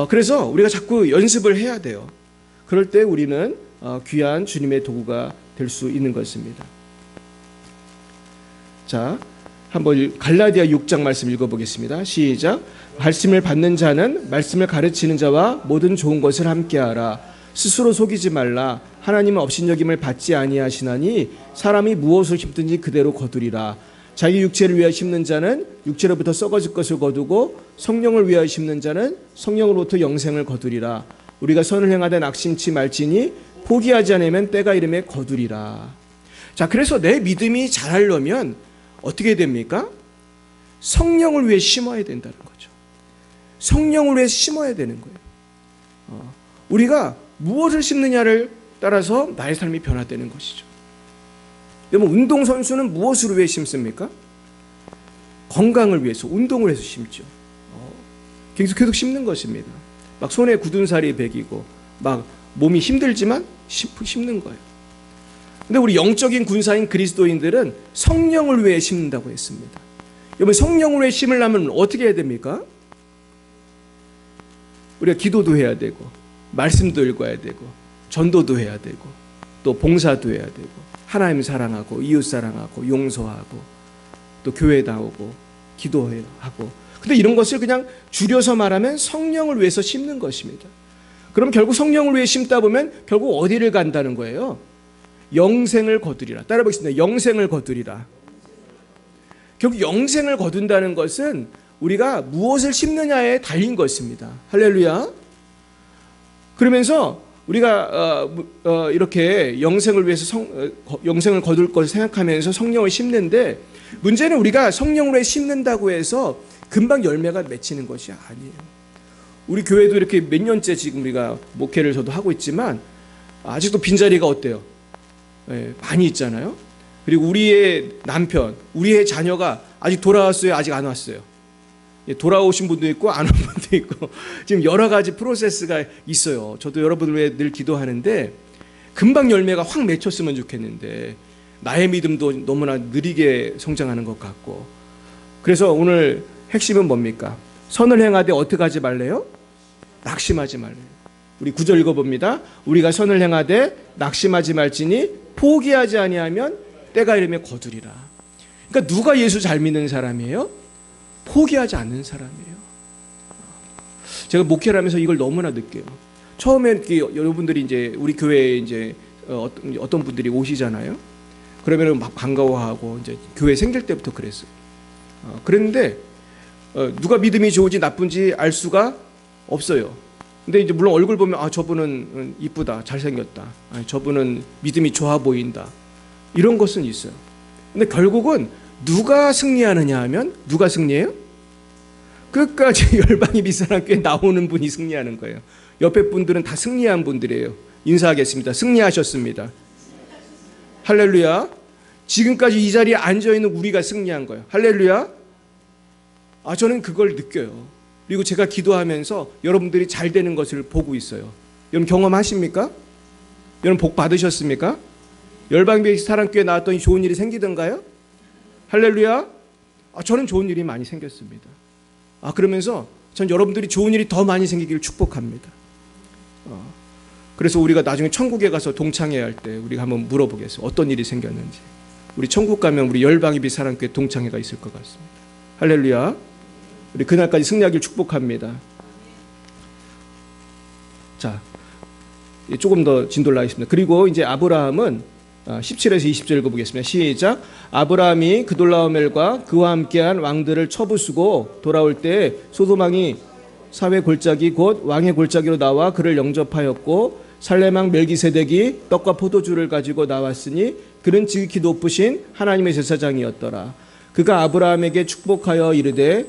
그래서 우리가 자꾸 연습을 해야 돼요. 그럴 때 우리는 귀한 주님의 도구가 될 수 있는 것입니다. 자, 한번 갈라디아 6장 말씀 읽어보겠습니다. 시작. 말씀을 받는 자는 말씀을 가르치는 자와 모든 좋은 것을 함께하라. 스스로 속이지 말라. 하나님은 업신여김을 받지 아니하시나니 사람이 무엇을 심든지 그대로 거두리라. 자기 육체를 위하여 심는 자는 육체로부터 썩어질 것을 거두고 성령을 위하여 심는 자는 성령으로부터 영생을 거두리라. 우리가 선을 행하되 낙심치 말지니 포기하지 않으면 때가 이름에 거두리라. 자, 그래서 내 믿음이 자라려면 어떻게 됩니까? 성령을 위해 심어야 된다는 거죠. 성령을 위해 심어야 되는 거예요. 우리가 무엇을 심느냐를 따라서 나의 삶이 변화되는 것이죠. 여러분, 운동선수는 무엇을 위해 심습니까? 건강을 위해서, 운동을 해서 심죠. 계속 심는 것입니다. 막 손에 굳은 살이 배기고 막 몸이 힘들지만 심는 거예요. 근데 우리 영적인 군사인 그리스도인들은 성령을 위해 심는다고 했습니다. 여러분, 성령을 위해 심으려면 어떻게 해야 됩니까? 우리가 기도도 해야 되고 말씀도 읽어야 되고 전도도 해야 되고 또 봉사도 해야 되고 하나님 사랑하고 이웃 사랑하고 용서하고 또 교회 나오고 기도하고. 근데 이런 것을 그냥 줄여서 말하면 성령을 위해서 심는 것입니다. 그럼 결국 성령을 위해 심다 보면 결국 어디를 간다는 거예요? 영생을 거두리라. 따라 보겠습니다. 영생을 거두리라. 결국 영생을 거둔다는 것은 우리가 무엇을 심느냐에 달린 것입니다. 할렐루야. 그러면서 우리가 이렇게 영생을 위해서 영생을 거둘 것을 생각하면서 성령을 심는데, 문제는 우리가 성령을 위해 심는다고 해서 금방 열매가 맺히는 것이 아니에요. 우리 교회도 이렇게 몇 년째 지금 우리가 목회를 저도 하고 있지만 아직도 빈자리가 어때요? 많이 있잖아요. 그리고 우리의 남편, 우리의 자녀가 아직 돌아왔어요? 아직 안 왔어요? 돌아오신 분도 있고 안 온 분도 있고 지금 여러 가지 프로세스가 있어요. 저도 여러분을 위해 늘 기도하는데 금방 열매가 확 맺혔으면 좋겠는데 나의 믿음도 너무나 느리게 성장하는 것 같고. 그래서 오늘 핵심은 뭡니까? 선을 행하되 어떻게 하지 말래요? 낙심하지 말래요. 우리 9절 읽어봅니다. 우리가 선을 행하되 낙심하지 말지니 포기하지 아니하면 때가 이르매 거두리라. 그러니까 누가 예수 잘 믿는 사람이에요? 포기하지 않는 사람이에요. 제가 목회를 하면서 이걸 너무나 느껴요. 처음에 여러분들이 이제 우리 교회에 이제 어떤 분들이 오시잖아요. 그러면은 막 반가워하고 이제 교회 생길 때부터 그랬어요. 그랬는데 누가 믿음이 좋은지 나쁜지 알 수가 없어요. 근데 이제 물론 얼굴 보면 저분은 이쁘다, 잘생겼다, 저분은 믿음이 좋아 보인다, 이런 것은 있어요. 근데 결국은 누가 승리하느냐 하면 누가 승리해요? 끝까지 열방의 빛사랑교회 나오는 분이 승리하는 거예요. 옆에 분들은 다 승리한 분들이에요. 인사하겠습니다. 승리하셨습니다. 할렐루야. 지금까지 이 자리에 앉아있는 우리가 승리한 거예요. 할렐루야. 저는 그걸 느껴요. 그리고 제가 기도하면서 여러분들이 잘 되는 것을 보고 있어요. 여러분 경험하십니까? 여러분 복 받으셨습니까? 열방의 사랑교회 나왔더니 좋은 일이 생기던가요? 할렐루야. 저는 좋은 일이 많이 생겼습니다. 그러면서 전 여러분들이 좋은 일이 더 많이 생기기를 축복합니다. 그래서 우리가 나중에 천국에 가서 동창회할 때 우리가 한번 물어보겠어요. 어떤 일이 생겼는지. 우리 천국 가면 우리 열방의 빛 사랑교회 동창회가 있을 것 같습니다. 할렐루야. 우리 그날까지 승리하기를 축복합니다. 자, 조금 더 진도를 하겠습니다. 그리고 이제 아브라함은 17에서 20절 읽어보겠습니다. 시작. 아브라함이 그돌라오멜과 그와 함께한 왕들을 쳐부수고 돌아올 때 소돔왕이 사회 골짜기 곧 왕의 골짜기로 나와 그를 영접하였고 살레망 멜기세덱이 떡과 포도주를 가지고 나왔으니 그는 지극히 높으신 하나님의 제사장이었더라. 그가 아브라함에게 축복하여 이르되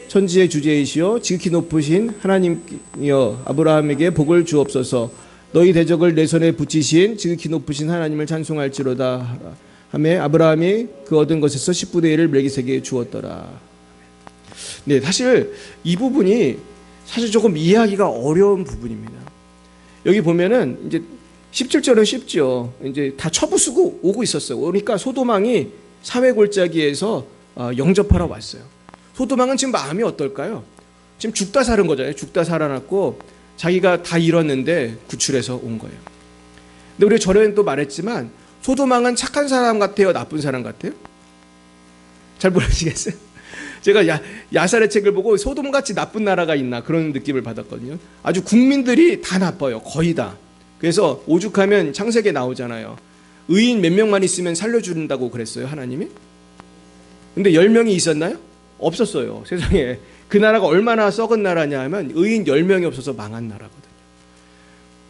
천지의 주제이시여 지극히 높으신 하나님이여 아브라함에게 복을 주옵소서. 너희 대적을 내 손에 붙이신 지극히 높으신 하나님을 찬송할지로다 하매 아브라함이 그 얻은 것에서 10분의 1을 멜기세덱에게 주었더라. 네, 사실 이 부분이 사실 조금 이해하기가 어려운 부분입니다. 여기 보면은 이제 17절은 쉽죠. 이제 다 쳐부수고 오고 있었어요. 그러니까 소돔왕이 사회 골짜기에서 영접하러 왔어요. 소돔왕은 지금 마음이 어떨까요? 지금 죽다 살은 거잖아요. 죽다 살아났고 자기가 다 잃었는데 구출해서 온 거예요. 근데 우리 전에는 또 말했지만 소돔왕은 착한 사람 같아요? 나쁜 사람 같아요? 잘 모르시겠어요? 제가 야살의 책을 보고 소돔같이 나쁜 나라가 있나 그런 느낌을 받았거든요. 아주 국민들이 다 나빠요. 거의 다. 그래서 오죽하면 창세기에 나오잖아요. 의인 몇 명만 있으면 살려준다고 그랬어요. 하나님이. 근데 10명이 있었나요? 없었어요. 세상에. 그 나라가 얼마나 썩은 나라냐 하면 의인 10명이 없어서 망한 나라거든요.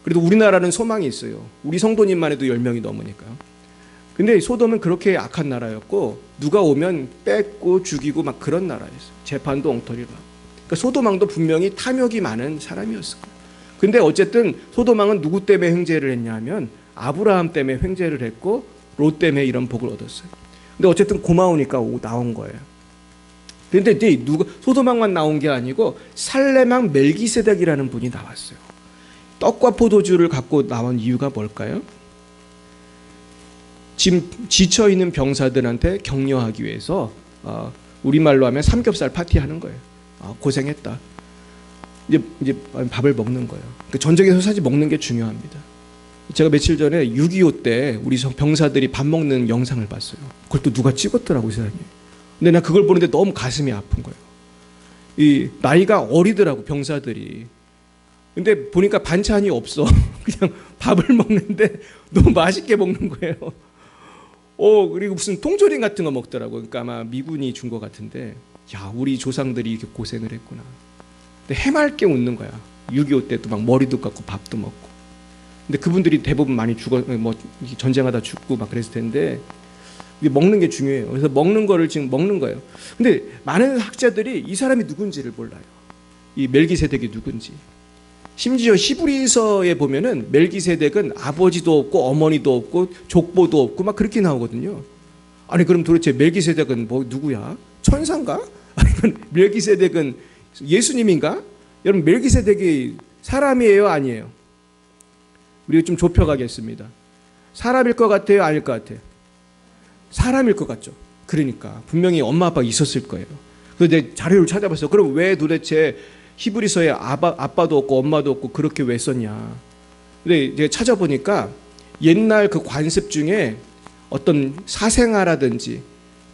그래도 우리나라는 소망이 있어요. 우리 성도님만 해도 10명이 넘으니까요. 근데 소돔은 그렇게 악한 나라였고 누가 오면 뺏고 죽이고 막 그런 나라였어요. 재판도 엉터리로 하고. 그러니까 소돔왕도 분명히 탐욕이 많은 사람이었을 거예요. 근데 어쨌든 소돔왕은 누구 때문에 횡재를 했냐 하면 아브라함 때문에 횡재를 했고 롯 때문에 이런 복을 얻었어요. 근데 어쨌든 고마우니까 나온 거예요. 근데 누가 소돔왕만 나온 게 아니고 살레망 멜기세덱이라는 분이 나왔어요. 떡과 포도주를 갖고 나온 이유가 뭘까요? 지금 지쳐있는 병사들한테 격려하기 위해서 우리말로 하면 삼겹살 파티하는 거예요. 고생했다. 이제 밥을 먹는 거예요. 그 전쟁에서 사실 먹는 게 중요합니다. 제가 며칠 전에 6.25 때 우리 병사들이 밥 먹는 영상을 봤어요. 그걸 또 누가 찍었더라고요, 세상에. 근데 나 그걸 보는데 너무 가슴이 아픈 거예요. 이 나이가 어리더라고, 병사들이. 근데 보니까 반찬이 없어. 그냥 밥을 먹는데 너무 맛있게 먹는 거예요. 그리고 무슨 통조림 같은 거 먹더라고요. 그러니까 아마 미군이 준 것 같은데, 야, 우리 조상들이 이렇게 고생을 했구나. 근데 해맑게 웃는 거야. 6.25 때도 막 머리도 깎고 밥도 먹고. 근데 그분들이 대부분 많이 전쟁하다 죽고 막 그랬을 텐데, 먹는 게 중요해요. 그래서 먹는 거를 지금 먹는 거예요. 근데 많은 학자들이 이 사람이 누군지를 몰라요. 이 멜기세덱이 누군지. 심지어 히브리서에 보면은 멜기세덱은 아버지도 없고 어머니도 없고 족보도 없고 막 그렇게 나오거든요. 아니 그럼 도대체 멜기세덱은 뭐 누구야? 천사인가? 아니면 멜기세덱은 예수님인가? 여러분 멜기세덱이 사람이에요? 아니에요? 우리가 좀 좁혀가겠습니다. 사람일 것 같아요? 아닐 것 같아요? 사람일 것 같죠. 그러니까 분명히 엄마 아빠가 있었을 거예요. 그래서 내가 자료를 찾아봤어요. 그럼 왜 도대체 히브리서에 아빠도 없고 엄마도 없고 그렇게 왜 썼냐. 근데 제가 찾아보니까 옛날 그 관습 중에 어떤 사생아라든지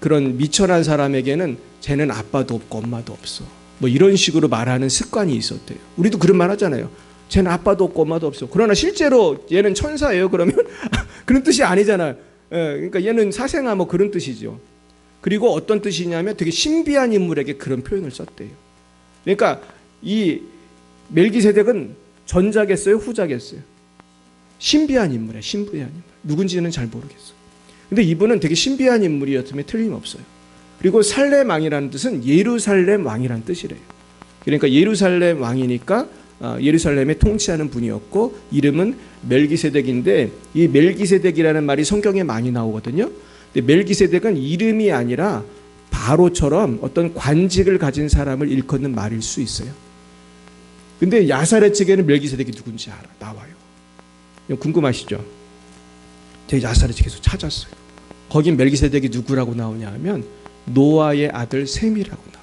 그런 미천한 사람에게는 쟤는 아빠도 없고 엄마도 없어. 뭐 이런 식으로 말하는 습관이 있었대요. 우리도 그런 말 하잖아요. 쟤는 아빠도 없고 엄마도 없어. 그러나 실제로 얘는 천사예요. 그러면 그런 뜻이 아니잖아요. 그러니까 얘는 사생아 뭐 그런 뜻이죠. 그리고 어떤 뜻이냐면 되게 신비한 인물에게 그런 표현을 썼대요. 그러니까 이 멜기세덱은 전자겠어요? 후자겠어요? 신비한 인물이에요. 신비한 인물. 누군지는 잘 모르겠어요. 근데 이분은 되게 신비한 인물이었으면 틀림없어요. 그리고 살렘 왕이라는 뜻은 예루살렘 왕이라는 뜻이래요. 그러니까 예루살렘 왕이니까 예루살렘에 통치하는 분이었고 이름은 멜기세덱인데 이 멜기세덱이라는 말이 성경에 많이 나오거든요. 근데 멜기세덱은 이름이 아니라 바로처럼 어떤 관직을 가진 사람을 일컫는 말일 수 있어요. 근데 야사렛 책에는 멜기세덱이 누군지 나와요. 궁금하시죠? 제가 야사렛 책에서 찾았어요. 거긴 멜기세덱이 누구라고 나오냐 하면 노아의 아들 셈이라고 나와요.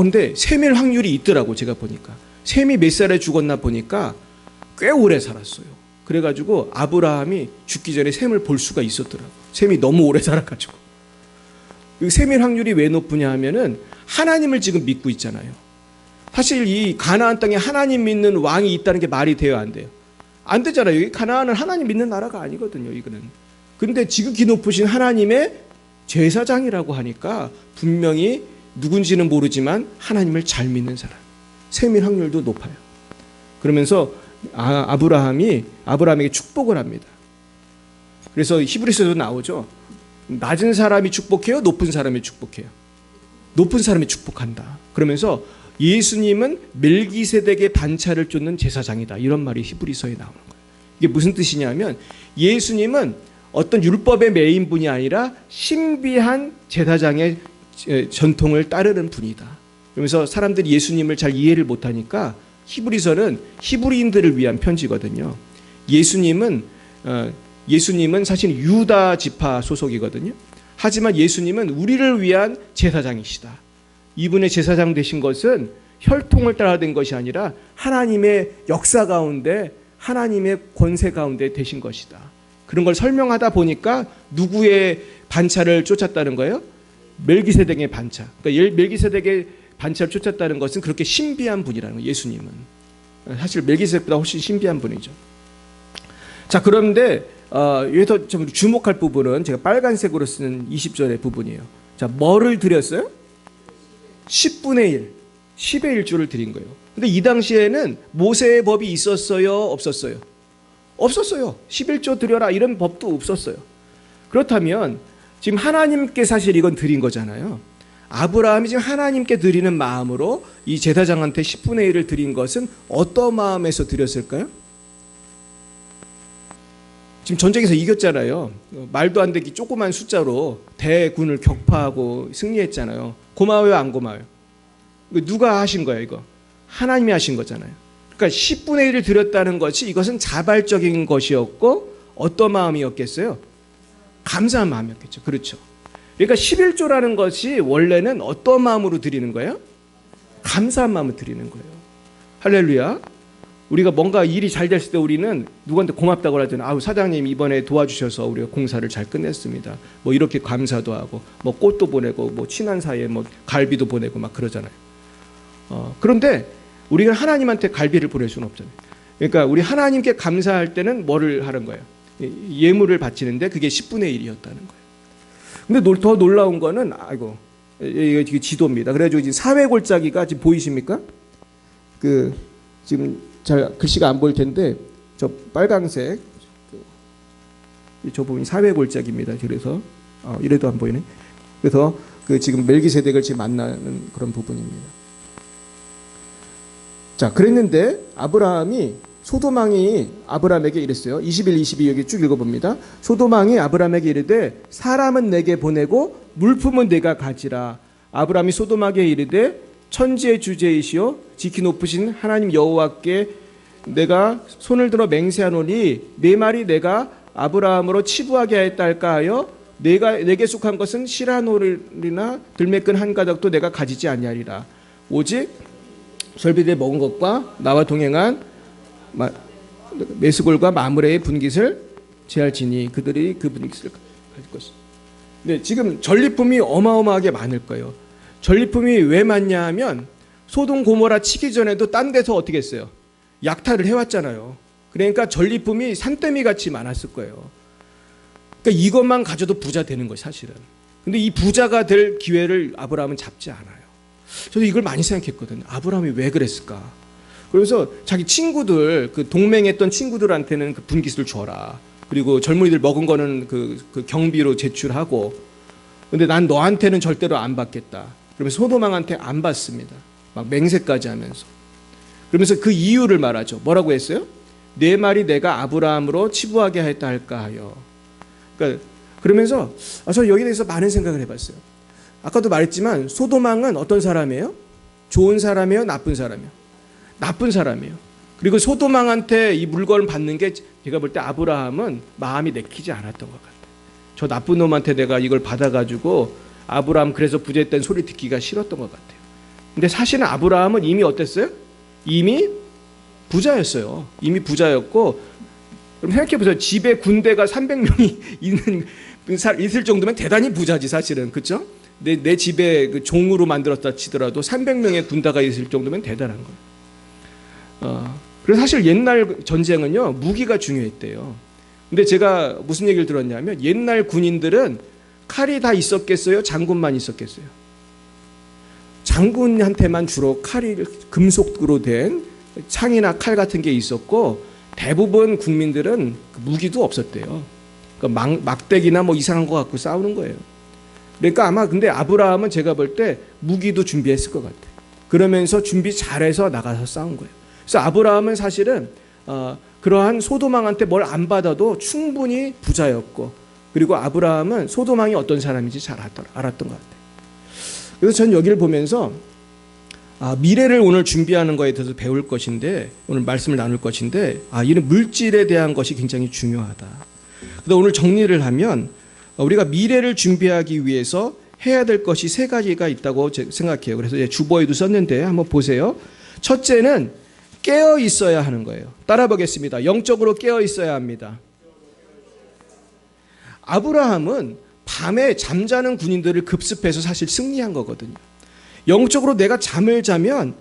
근데 셈일 확률이 있더라고. 제가 보니까 셈이 몇 살에 죽었나 보니까 꽤 오래 살았어요. 그래가지고 아브라함이 죽기 전에 셈을 볼 수가 있었더라고. 셈이 너무 오래 살아가지고. 셈일 확률이 왜 높으냐 하면은 하나님을 지금 믿고 있잖아요. 사실 이 가나안 땅에 하나님 믿는 왕이 있다는 게 말이 돼요, 안 돼요? 안 되잖아요. 여기 가나안은 하나님 믿는 나라가 아니거든요, 이거는. 근데 지극히 높으신 하나님의 제사장이라고 하니까 분명히 누군지는 모르지만 하나님을 잘 믿는 사람. 셈일 확률도 높아요. 그러면서 아브라함에게 축복을 합니다. 그래서 히브리서에도 나오죠. 낮은 사람이 축복해요? 높은 사람이 축복해요? 높은 사람이 축복한다. 그러면서 예수님은 멜기세덱의 반차를 쫓는 제사장이다. 이런 말이 히브리서에 나오는 거예요. 이게 무슨 뜻이냐면 예수님은 어떤 율법의 메인분이 아니라 신비한 제사장의 전통을 따르는 분이다. 그러면서 사람들이 예수님을 잘 이해를 못하니까 히브리서는 히브리인들을 위한 편지거든요. 예수님은 사실 유다 지파 소속이거든요. 하지만 예수님은 우리를 위한 제사장이시다. 이분의 제사장 되신 것은 혈통을 따라 된 것이 아니라 하나님의 역사 가운데 하나님의 권세 가운데 되신 것이다. 그런 걸 설명하다 보니까 누구의 반차를 쫓았다는 거예요? 멜기세덱의 반차. 그러니까 멜기세덱의 반차를 쫓았다는 것은 그렇게 신비한 분이라는 거예요. 예수님은 사실 멜기세덱보다 훨씬 신비한 분이죠. 자, 그런데 여기서 좀 주목할 부분은 제가 빨간색으로 쓰는 20절의 부분이에요. 자, 뭐를 드렸어요? 10분의 1, 10의 1조를 드린 거예요. 근데 이 당시에는 모세의 법이 있었어요? 없었어요? 없었어요. 11조 드려라 이런 법도 없었어요. 그렇다면 지금 하나님께 사실 이건 드린 거잖아요. 아브라함이 지금 하나님께 드리는 마음으로 이 제사장한테 10분의 1을 드린 것은 어떤 마음에서 드렸을까요? 지금 전쟁에서 이겼잖아요. 말도 안 되기 조그만 숫자로 대군을 격파하고 승리했잖아요. 고마워요, 안 고마워요? 누가 하신 거예요, 이거? 하나님이 하신 거잖아요. 그러니까 10분의 1을 드렸다는 것이 이것은 자발적인 것이었고 어떤 마음이었겠어요? 감사한 마음이었겠죠. 그렇죠. 그러니까 11조라는 것이 원래는 어떤 마음으로 드리는 거예요? 감사한 마음으로 드리는 거예요. 할렐루야. 우리가 뭔가 일이 잘 됐을 때 우리는 누구한테 고맙다고 하더니 아우 사장님 이번에 도와주셔서 우리가 공사를 잘 끝냈습니다. 뭐 이렇게 감사도 하고 뭐 꽃도 보내고 뭐 친한 사이에 뭐 갈비도 보내고 막 그러잖아요. 그런데 우리가 하나님한테 갈비를 보낼 수는 없잖아요. 그러니까 우리 하나님께 감사할 때는 뭐를 하는 거예요? 예물을 바치는데 그게 10분의 1이었다는 거예요. 근데 더 놀라운 거는 아이고 이게 지도입니다. 그래가지고 지금 사회골짜기가 지금 보이십니까? 지금 잘 글씨가 안 보일 텐데 저 빨강색 저 부분이 사회골짜기입니다. 그래서 이래도 안 보이네. 그래서 지금 멜기세덱을 지금 만나는 그런 부분입니다. 자, 그랬는데 아브라함이 소돔왕이 아브라함에게 이랬어요. 21, 22 여기 쭉 읽어봅니다. 소돔왕이 아브라함에게 이르되 사람은 내게 보내고 물품은 내가 가지라. 아브라함이 소돔왕에게 이르되 천지의 주제이시오 지키 높으신 하나님 여호와께 내가 손을 들어 맹세하노니 내 말이 내가 아브라함으로 치부하게 하였다 할까 하여 내게 속한 것은 시라노르나 들매끈 한 가닥도 내가 가지지 아니하리라. 오직 절비대 먹은 것과 나와 동행한 메스골과 마므레의 분깃을 제할지니 그들이 그 분깃을 가질 것이다. 네, 지금 전리품이 어마어마하게 많을 거예요. 전리품이 왜 많냐 하면 소돔 고모라 치기 전에도 딴 데서 어떻게 했어요? 약탈을 해왔잖아요. 그러니까 전리품이 산더미 같이 많았을 거예요. 그러니까 이것만 가져도 부자 되는 거예요, 사실은. 근데 이 부자가 될 기회를 아브라함은 잡지 않아요. 저도 이걸 많이 생각했거든요. 아브라함이 왜 그랬을까? 그래서 자기 친구들, 동맹했던 친구들한테는 그 분깃을 줘라. 그리고 젊은이들 먹은 거는 그 경비로 제출하고 근데 난 너한테는 절대로 안 받겠다. 그러면서 소돔왕한테 안 받습니다. 막 맹세까지 하면서. 그러면서 그 이유를 말하죠. 뭐라고 했어요? 내 말이 내가 아브라함으로 치부하게 하였다 할까 하여. 그러니까 그러면서 저는 여기에 대해서 많은 생각을 해봤어요. 아까도 말했지만 소돔왕은 어떤 사람이에요? 좋은 사람이에요? 나쁜 사람이에요? 나쁜 사람이에요. 그리고 소돔왕한테 이 물건을 받는 게 제가 볼 때 아브라함은 마음이 내키지 않았던 것 같아요. 저 나쁜 놈한테 내가 이걸 받아가지고 아브라함 그래서 부자였다는 소리 듣기가 싫었던 것 같아요. 근데 사실은 아브라함은 이미 어땠어요? 이미 부자였어요. 이미 부자였고, 그럼 생각해보세요. 집에 군대가 300명이 있을 정도면 대단히 부자지 사실은. 그렇죠? 내 집에 그 종으로 만들었다 치더라도 300명의 군대가 있을 정도면 대단한 거예요. 그래서 사실 옛날 전쟁은요, 무기가 중요했대요. 근데 제가 무슨 얘기를 들었냐면 옛날 군인들은 칼이 다 있었겠어요? 장군만 있었겠어요? 장군한테만 주로 칼이 금속으로 된 창이나 칼 같은 게 있었고, 대부분 국민들은 무기도 없었대요. 그러니까 막대기나 뭐 이상한 거 갖고 싸우는 거예요. 그러니까 아마 근데 아브라함은 제가 볼 때 무기도 준비했을 것 같아요. 그러면서 준비 잘해서 나가서 싸운 거예요. 그래서 아브라함은 사실은 그러한 소돔왕한테 뭘 안 받아도 충분히 부자였고, 그리고 아브라함은 소돔왕이 어떤 사람인지 잘 알았던 것 같아요. 그래서 저는 여기를 보면서 미래를 오늘 준비하는 거에 대해서 배울 것인데, 오늘 말씀을 나눌 것인데, 이는 물질에 대한 것이 굉장히 중요하다. 그래서 오늘 정리를 하면 우리가 미래를 준비하기 위해서 해야 될 것이 세 가지가 있다고 생각해요. 그래서 주보에도 썼는데 한번 보세요. 첫째는 깨어 있어야 하는 거예요. 따라 보겠습니다. 영적으로 깨어 있어야 합니다. 아브라함은 밤에 잠자는 군인들을 급습해서 사실 승리한 거거든요. 영적으로 내가 잠을 자면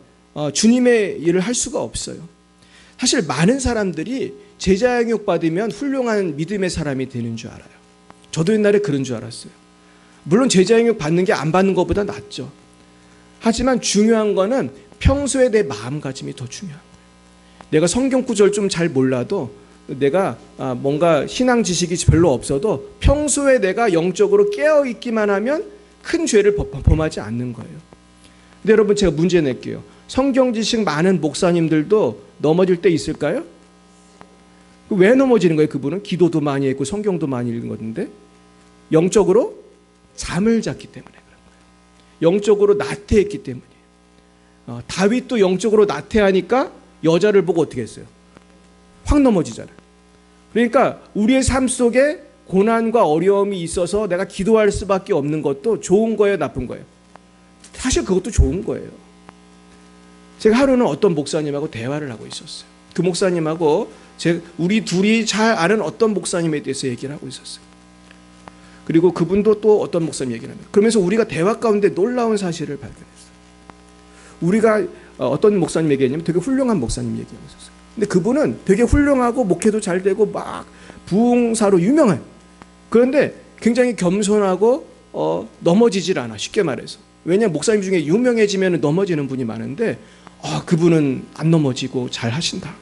주님의 일을 할 수가 없어요. 사실 많은 사람들이 제자 양육 받으면 훌륭한 믿음의 사람이 되는 줄 알아요. 저도 옛날에 그런 줄 알았어요. 물론 제자 양육 받는 게 안 받는 것보다 낫죠. 하지만 중요한 거는 평소에 내 마음가짐이 더 중요한 거예요. 내가 성경 구절 좀 잘 몰라도, 내가 뭔가 신앙 지식이 별로 없어도 평소에 내가 영적으로 깨어 있기만 하면 큰 죄를 범하지 않는 거예요. 근데 여러분, 제가 문제 낼게요. 성경 지식 많은 목사님들도 넘어질 때 있을까요? 왜 넘어지는 거예요? 그분은 기도도 많이 했고 성경도 많이 읽은 건데 영적으로 잠을 잤기 때문에 그런 거예요. 영적으로 나태했기 때문이에요. 다윗도 영적으로 나태하니까 여자를 보고 어떻게 했어요? 확 넘어지잖아요. 그러니까 우리의 삶 속에 고난과 어려움이 있어서 내가 기도할 수밖에 없는 것도 좋은 거예요, 나쁜 거예요? 사실 그것도 좋은 거예요. 제가 하루는 어떤 목사님하고 대화를 하고 있었어요. 그 목사님하고 우리 둘이 잘 아는 어떤 목사님에 대해서 얘기를 하고 있었어요. 그리고 그분도 또 어떤 목사님 얘기를 합니다. 그러면서 우리가 대화 가운데 놀라운 사실을 발견했어요. 우리가 어떤 목사님 얘기했냐면 되게 훌륭한 목사님 얘기하고 있었어요. 근데 그분은 되게 훌륭하고 목회도 잘 되고 막 부흥사로 유명해요. 그런데 굉장히 겸손하고 넘어지질 않아, 쉽게 말해서. 왜냐하면 목사님 중에 유명해지면 넘어지는 분이 많은데 그분은 안 넘어지고 잘 하신다.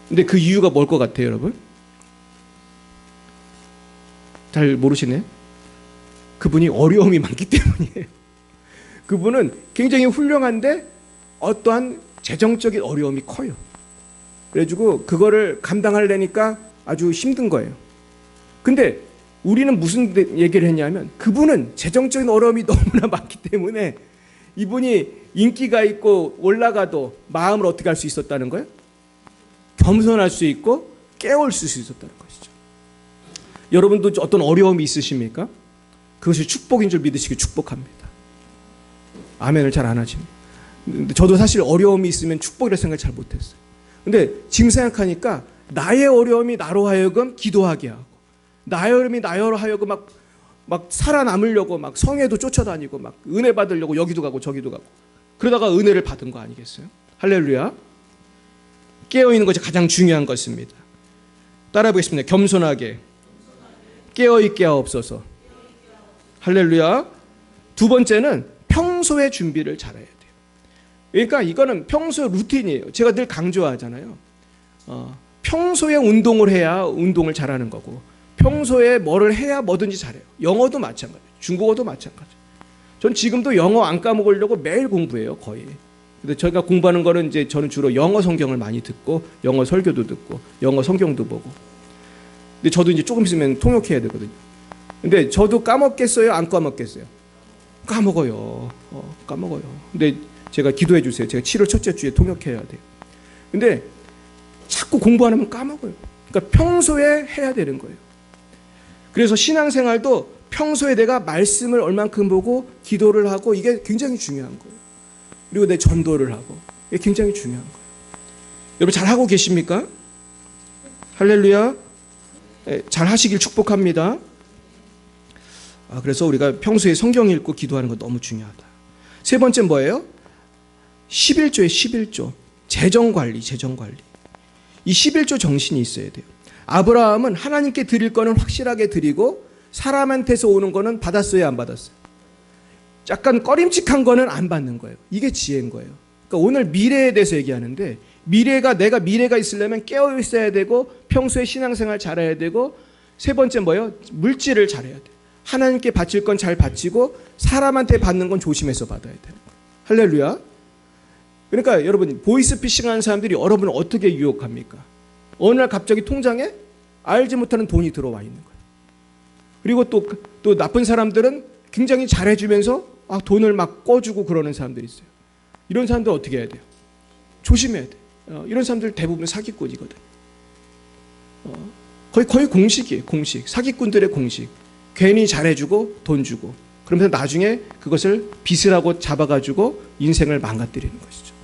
근데 그 이유가 뭘 것 같아요, 여러분? 잘 모르시네. 그분이 어려움이 많기 때문이에요. 그분은 굉장히 훌륭한데 어떠한 재정적인 어려움이 커요. 그래가지고 그거를 감당하려니까 아주 힘든 거예요. 근데 우리는 무슨 얘기를 했냐면, 그분은 재정적인 어려움이 너무나 많기 때문에 이분이 인기가 있고 올라가도 마음을 어떻게 할 수 있었다는 거예요? 겸손할 수 있고 깨울 수 있었다는 것이죠. 여러분도 어떤 어려움이 있으십니까? 그것이 축복인 줄 믿으시기 축복합니다. 아멘을 잘 안 하십니다. 저도 사실 어려움이 있으면 축복이라 생각 잘 못했어요. 근데 지금 생각하니까 나의 어려움이 나로 하여금 기도하게 하고, 나의 어려움이 나로 하여금 막 살아남으려고 막 성회도 쫓아다니고 막 은혜 받으려고 여기도 가고 저기도 가고, 그러다가 은혜를 받은 거 아니겠어요? 할렐루야. 깨어있는 것이 가장 중요한 것입니다. 따라해 보겠습니다. 겸손하게 깨어있게 하옵소서. 할렐루야. 두 번째는 평소에 준비를 잘해야 돼요. 그러니까 이거는 평소의 루틴이에요. 제가 늘 강조하잖아요. 평소에 운동을 해야 운동을 잘하는 거고, 평소에 뭐를 해야 뭐든지 잘해요. 영어도 마찬가지예요. 중국어도 마찬가지. 전 지금도 영어 안 까먹으려고 매일 공부해요, 거의. 근데 저희가 공부하는 거는 이제 저는 주로 영어 성경을 많이 듣고 영어 설교도 듣고 영어 성경도 보고. 근데 저도 이제 조금 있으면 통역해야 되거든요. 근데 저도 까먹겠어요, 안 까먹겠어요? 까먹어요. 까먹어요. 근데 제가 기도해 주세요. 제가 7월 첫째 주에 통역해야 돼요. 근데 자꾸 공부 안 하면 까먹어요. 그러니까 평소에 해야 되는 거예요. 그래서 신앙생활도 평소에 내가 말씀을 얼만큼 보고 기도를 하고 이게 굉장히 중요한 거예요. 그리고 내 전도를 하고 이게 굉장히 중요한 거예요. 여러분 잘하고 계십니까? 할렐루야. 잘 하시길 축복합니다. 그래서 우리가 평소에 성경 읽고 기도하는 거 너무 중요하다. 세 번째 뭐예요? 11조에 11조. 재정관리. 이 11조 정신이 있어야 돼요. 아브라함은 하나님께 드릴 거는 확실하게 드리고 사람한테서 오는 거는 받았어요, 안 받았어요? 약간 꺼림칙한 거는 안 받는 거예요. 이게 지혜인 거예요. 그러니까 오늘 미래에 대해서 얘기하는데 내가 미래가 있으려면 깨어 있어야 되고 평소에 신앙생활 잘해야 되고 세 번째 뭐예요? 물질을 잘해야 돼요. 하나님께 바칠 건 잘 바치고 사람한테 받는 건 조심해서 받아야 되는 거예요. 할렐루야. 그러니까 여러분 보이스피싱 하는 사람들이 여러분을 어떻게 유혹합니까? 어느 날 갑자기 통장에 알지 못하는 돈이 들어와 있는 거예요. 그리고 또 나쁜 사람들은 굉장히 잘해주면서 돈을 막 꺼주고 그러는 사람들이 있어요. 이런 사람들 어떻게 해야 돼요? 조심해야 돼요. 이런 사람들 대부분 사기꾼이거든. 거의 공식이에요. 공식. 사기꾼들의 공식. 괜히 잘해주고 돈 주고 그러면서 나중에 그것을 빚을 하고 잡아가지고 인생을 망가뜨리는 것이죠.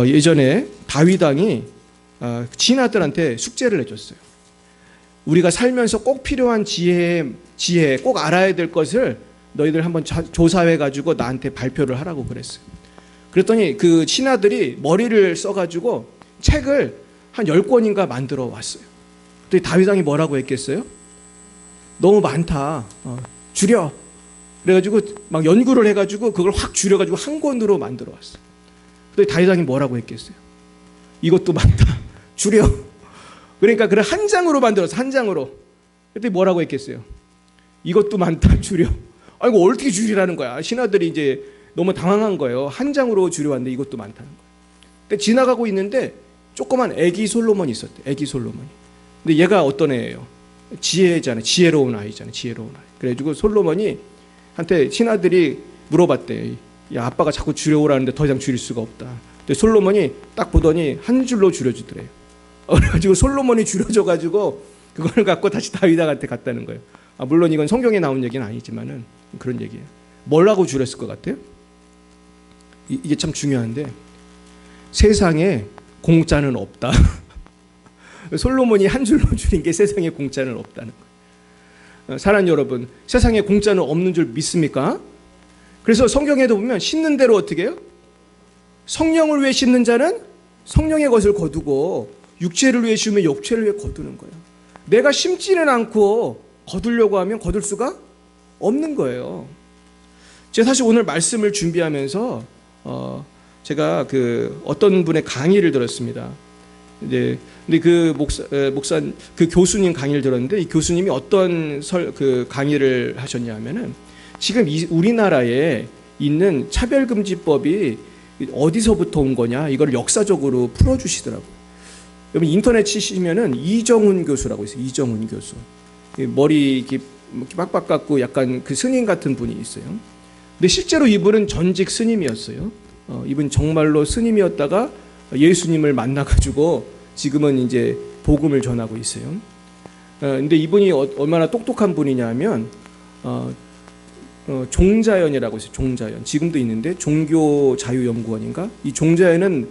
예전에 다윗 왕이 신하들한테 숙제를 해줬어요. 우리가 살면서 꼭 필요한 지혜, 꼭 알아야 될 것을 너희들 한번 조사해가지고 나한테 발표를 하라고 그랬어요. 그랬더니 그 신하들이 머리를 써가지고 책을 한 10권인가 만들어 왔어요. 그랬더니 다윗 왕이 뭐라고 했겠어요? 너무 많다. 줄여. 그래가지고 막 연구를 해가지고 그걸 확 줄여가지고 한 권으로 만들어 왔어요. 그랬더니 다윗 왕이 뭐라고 했겠어요? 이것도 많다. 줄여. 그러니까 그걸 한 장으로 만들어서 한 장으로. 그랬더니 뭐라고 했겠어요? 이것도 많다. 줄여. 이거 어떻게 줄이라는 거야? 신하들이 이제 너무 당황한 거예요. 한 장으로 줄여왔는데 이것도 많다는 거예요. 근데 지나가고 있는데 조그만 애기 솔로몬이 있었대. 애기 솔로몬이. 근데 얘가 어떤 애예요? 지혜잖아요. 지혜로운 아이잖아요. 지혜로운 아이. 그래가지고 솔로몬이 한테 신하들이 물어봤대. 야, 아빠가 자꾸 줄여오라는데 더 이상 줄일 수가 없다. 근데 솔로몬이 딱 보더니 한 줄로 줄여주더래요. 그래가지고 솔로몬이 줄여줘가지고 그걸 갖고 다시 다윗한테 갔다는 거예요. 물론 이건 성경에 나온 얘기는 아니지만은 그런 얘기예요. 뭐라고 줄였을 것 같아요? 이게 참 중요한데 세상에 공짜는 없다. 솔로몬이 한 줄로 줄인 게 세상에 공짜는 없다는 거예요. 사랑하는 여러분, 세상에 공짜는 없는 줄 믿습니까? 그래서 성경에도 보면 심는 대로 어떻게 해요? 성령을 위해 심는 자는 성령의 것을 거두고 육체를 위해 심으면 육체를 위해 거두는 거예요. 내가 심지는 않고 거두려고 하면 거둘 수가 없는 거예요. 제가 사실 오늘 말씀을 준비하면서 제가 그 어떤 분의 강의를 들었습니다. 근데 그 그 교수님 강의를 들었는데 이 교수님이 어떤 그 강의를 하셨냐면은 지금 우리나라에 있는 차별금지법이 어디서부터 온 거냐 이걸 역사적으로 풀어주시더라고요. 여러분 인터넷 치시면은 이정훈 교수라고 있어요. 이정훈 교수. 머리 이렇게 빡빡 깎고 약간 그 스님 같은 분이 있어요. 근데 실제로 이분은 전직 스님이었어요. 이분 정말로 스님이었다가 예수님을 만나가지고 지금은 이제 복음을 전하고 있어요. 근데 이분이 얼마나 똑똑한 분이냐면 종자연이라고 있어요. 종자연. 지금도 있는데 종교자유연구원인가? 이 종자연은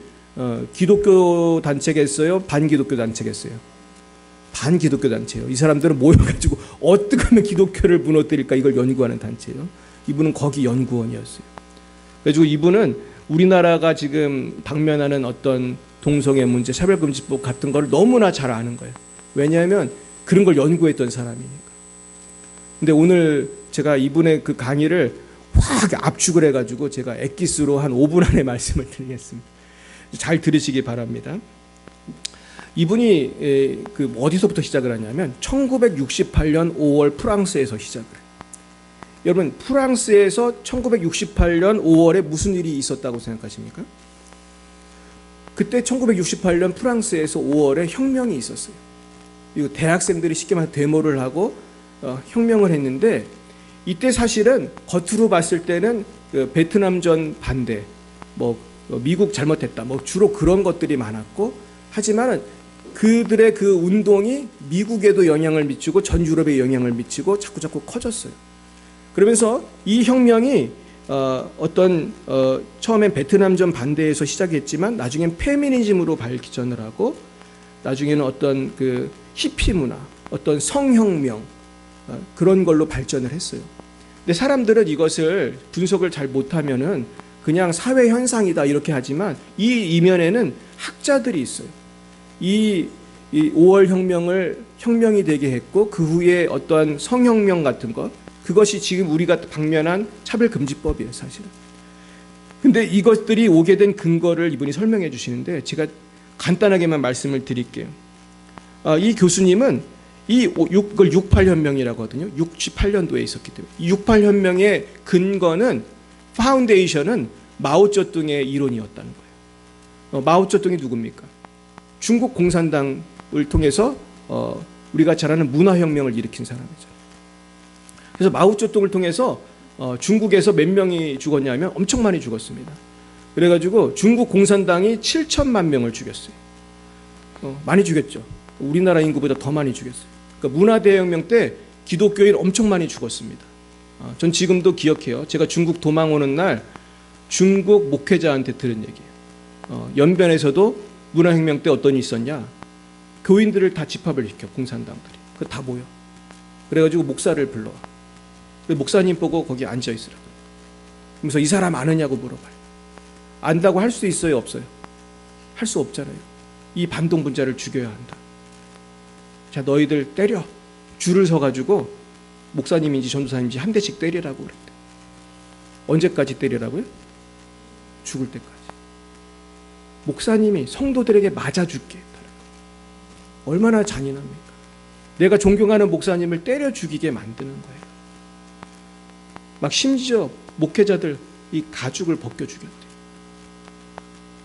기독교 단체겠어요? 반기독교 단체겠어요? 반기독교 단체예요. 이 사람들은 모여가지고 어떻게 하면 기독교를 무너뜨릴까 이걸 연구하는 단체예요. 이분은 거기 연구원이었어요. 그래가지고 이분은 우리나라가 지금 당면하는 어떤 동성애 문제, 차별금지법 같은 걸 너무나 잘 아는 거예요. 왜냐하면 그런 걸 연구했던 사람이니까. 근데 오늘 제가 이분의 그 강의를 확 압축을 해가지고 제가 엑기스로 한 5분 안에 말씀을 드리겠습니다. 잘 들으시기 바랍니다. 이분이 어디서부터 시작을 하냐면 1968년 5월 프랑스에서 시작을 해요. 여러분, 프랑스에서 1968년 5월에 무슨 일이 있었다고 생각하십니까? 그때 1968년 프랑스에서 5월에 혁명이 있었어요. 이거 대학생들이 쉽게 말해서 데모를 하고 혁명을 했는데, 이때 사실은 겉으로 봤을 때는 베트남전 반대, 미국 잘못했다, 주로 그런 것들이 많았고, 하지만 그들의 그 운동이 미국에도 영향을 미치고 전 유럽에 영향을 미치고 자꾸 커졌어요. 그러면서 이 혁명이 처음엔 베트남전 반대에서 시작했지만 나중엔 페미니즘으로 발전을 하고, 나중에는 어떤 그 히피 문화, 어떤 성혁명, 그런 걸로 발전을 했어요. 근데 사람들은 이것을 분석을 잘 못하면은 그냥 사회 현상이다 이렇게 하지만, 이 이면에는 학자들이 있어요. 이 5월 혁명이 되게 했고, 그 후에 어떠한 성혁명 같은 것, 그것이 지금 우리가 방면한 차별금지법이에요, 사실은. 근데 이것들이 오게 된 근거를 이분이 설명해 주시는데, 제가 간단하게만 말씀을 드릴게요. 이 교수님은 그걸 68혁명이라고 하거든요. 68년도에 있었기 때문에. 이 68혁명의 근거는, 파운데이션은 마오쩌둥의 이론이었다는 거예요. 마오쩌둥이 누굽니까? 중국 공산당을 통해서 우리가 잘 아는 문화혁명을 일으킨 사람이죠. 그래서 마오쩌둥을 통해서 중국에서 몇 명이 죽었냐면 엄청 많이 죽었습니다. 그래가지고 중국 공산당이 7천만 명을 죽였어요. 많이 죽였죠. 우리나라 인구보다 더 많이 죽였어요. 그러니까 문화대혁명 때 기독교인 엄청 많이 죽었습니다. 전 지금도 기억해요. 제가 중국 도망 오는 날 중국 목회자한테 들은 얘기예요. 연변에서도 문화혁명 때 어떤 일이 있었냐, 교인들을 다 집합을 시켜, 공산당들이. 그거 다 모여. 그래가지고 목사를 불러와. 목사님 보고 거기 앉아있으라고. 그러면서 이 사람 아느냐고 물어봐요. 안다고 할 수 있어요, 없어요? 할 수 없잖아요. 이 반동분자를 죽여야 한다. 자, 너희들 때려. 줄을 서가지고 목사님인지 전도사님인지 한 대씩 때리라고 그랬대. 언제까지 때리라고요? 죽을 때까지. 목사님이 성도들에게 맞아 죽게 했다는 거예요. 얼마나 잔인합니까? 내가 존경하는 목사님을 때려 죽이게 만드는 거예요. 막 심지어 목회자들 이 가죽을 벗겨 죽였대요.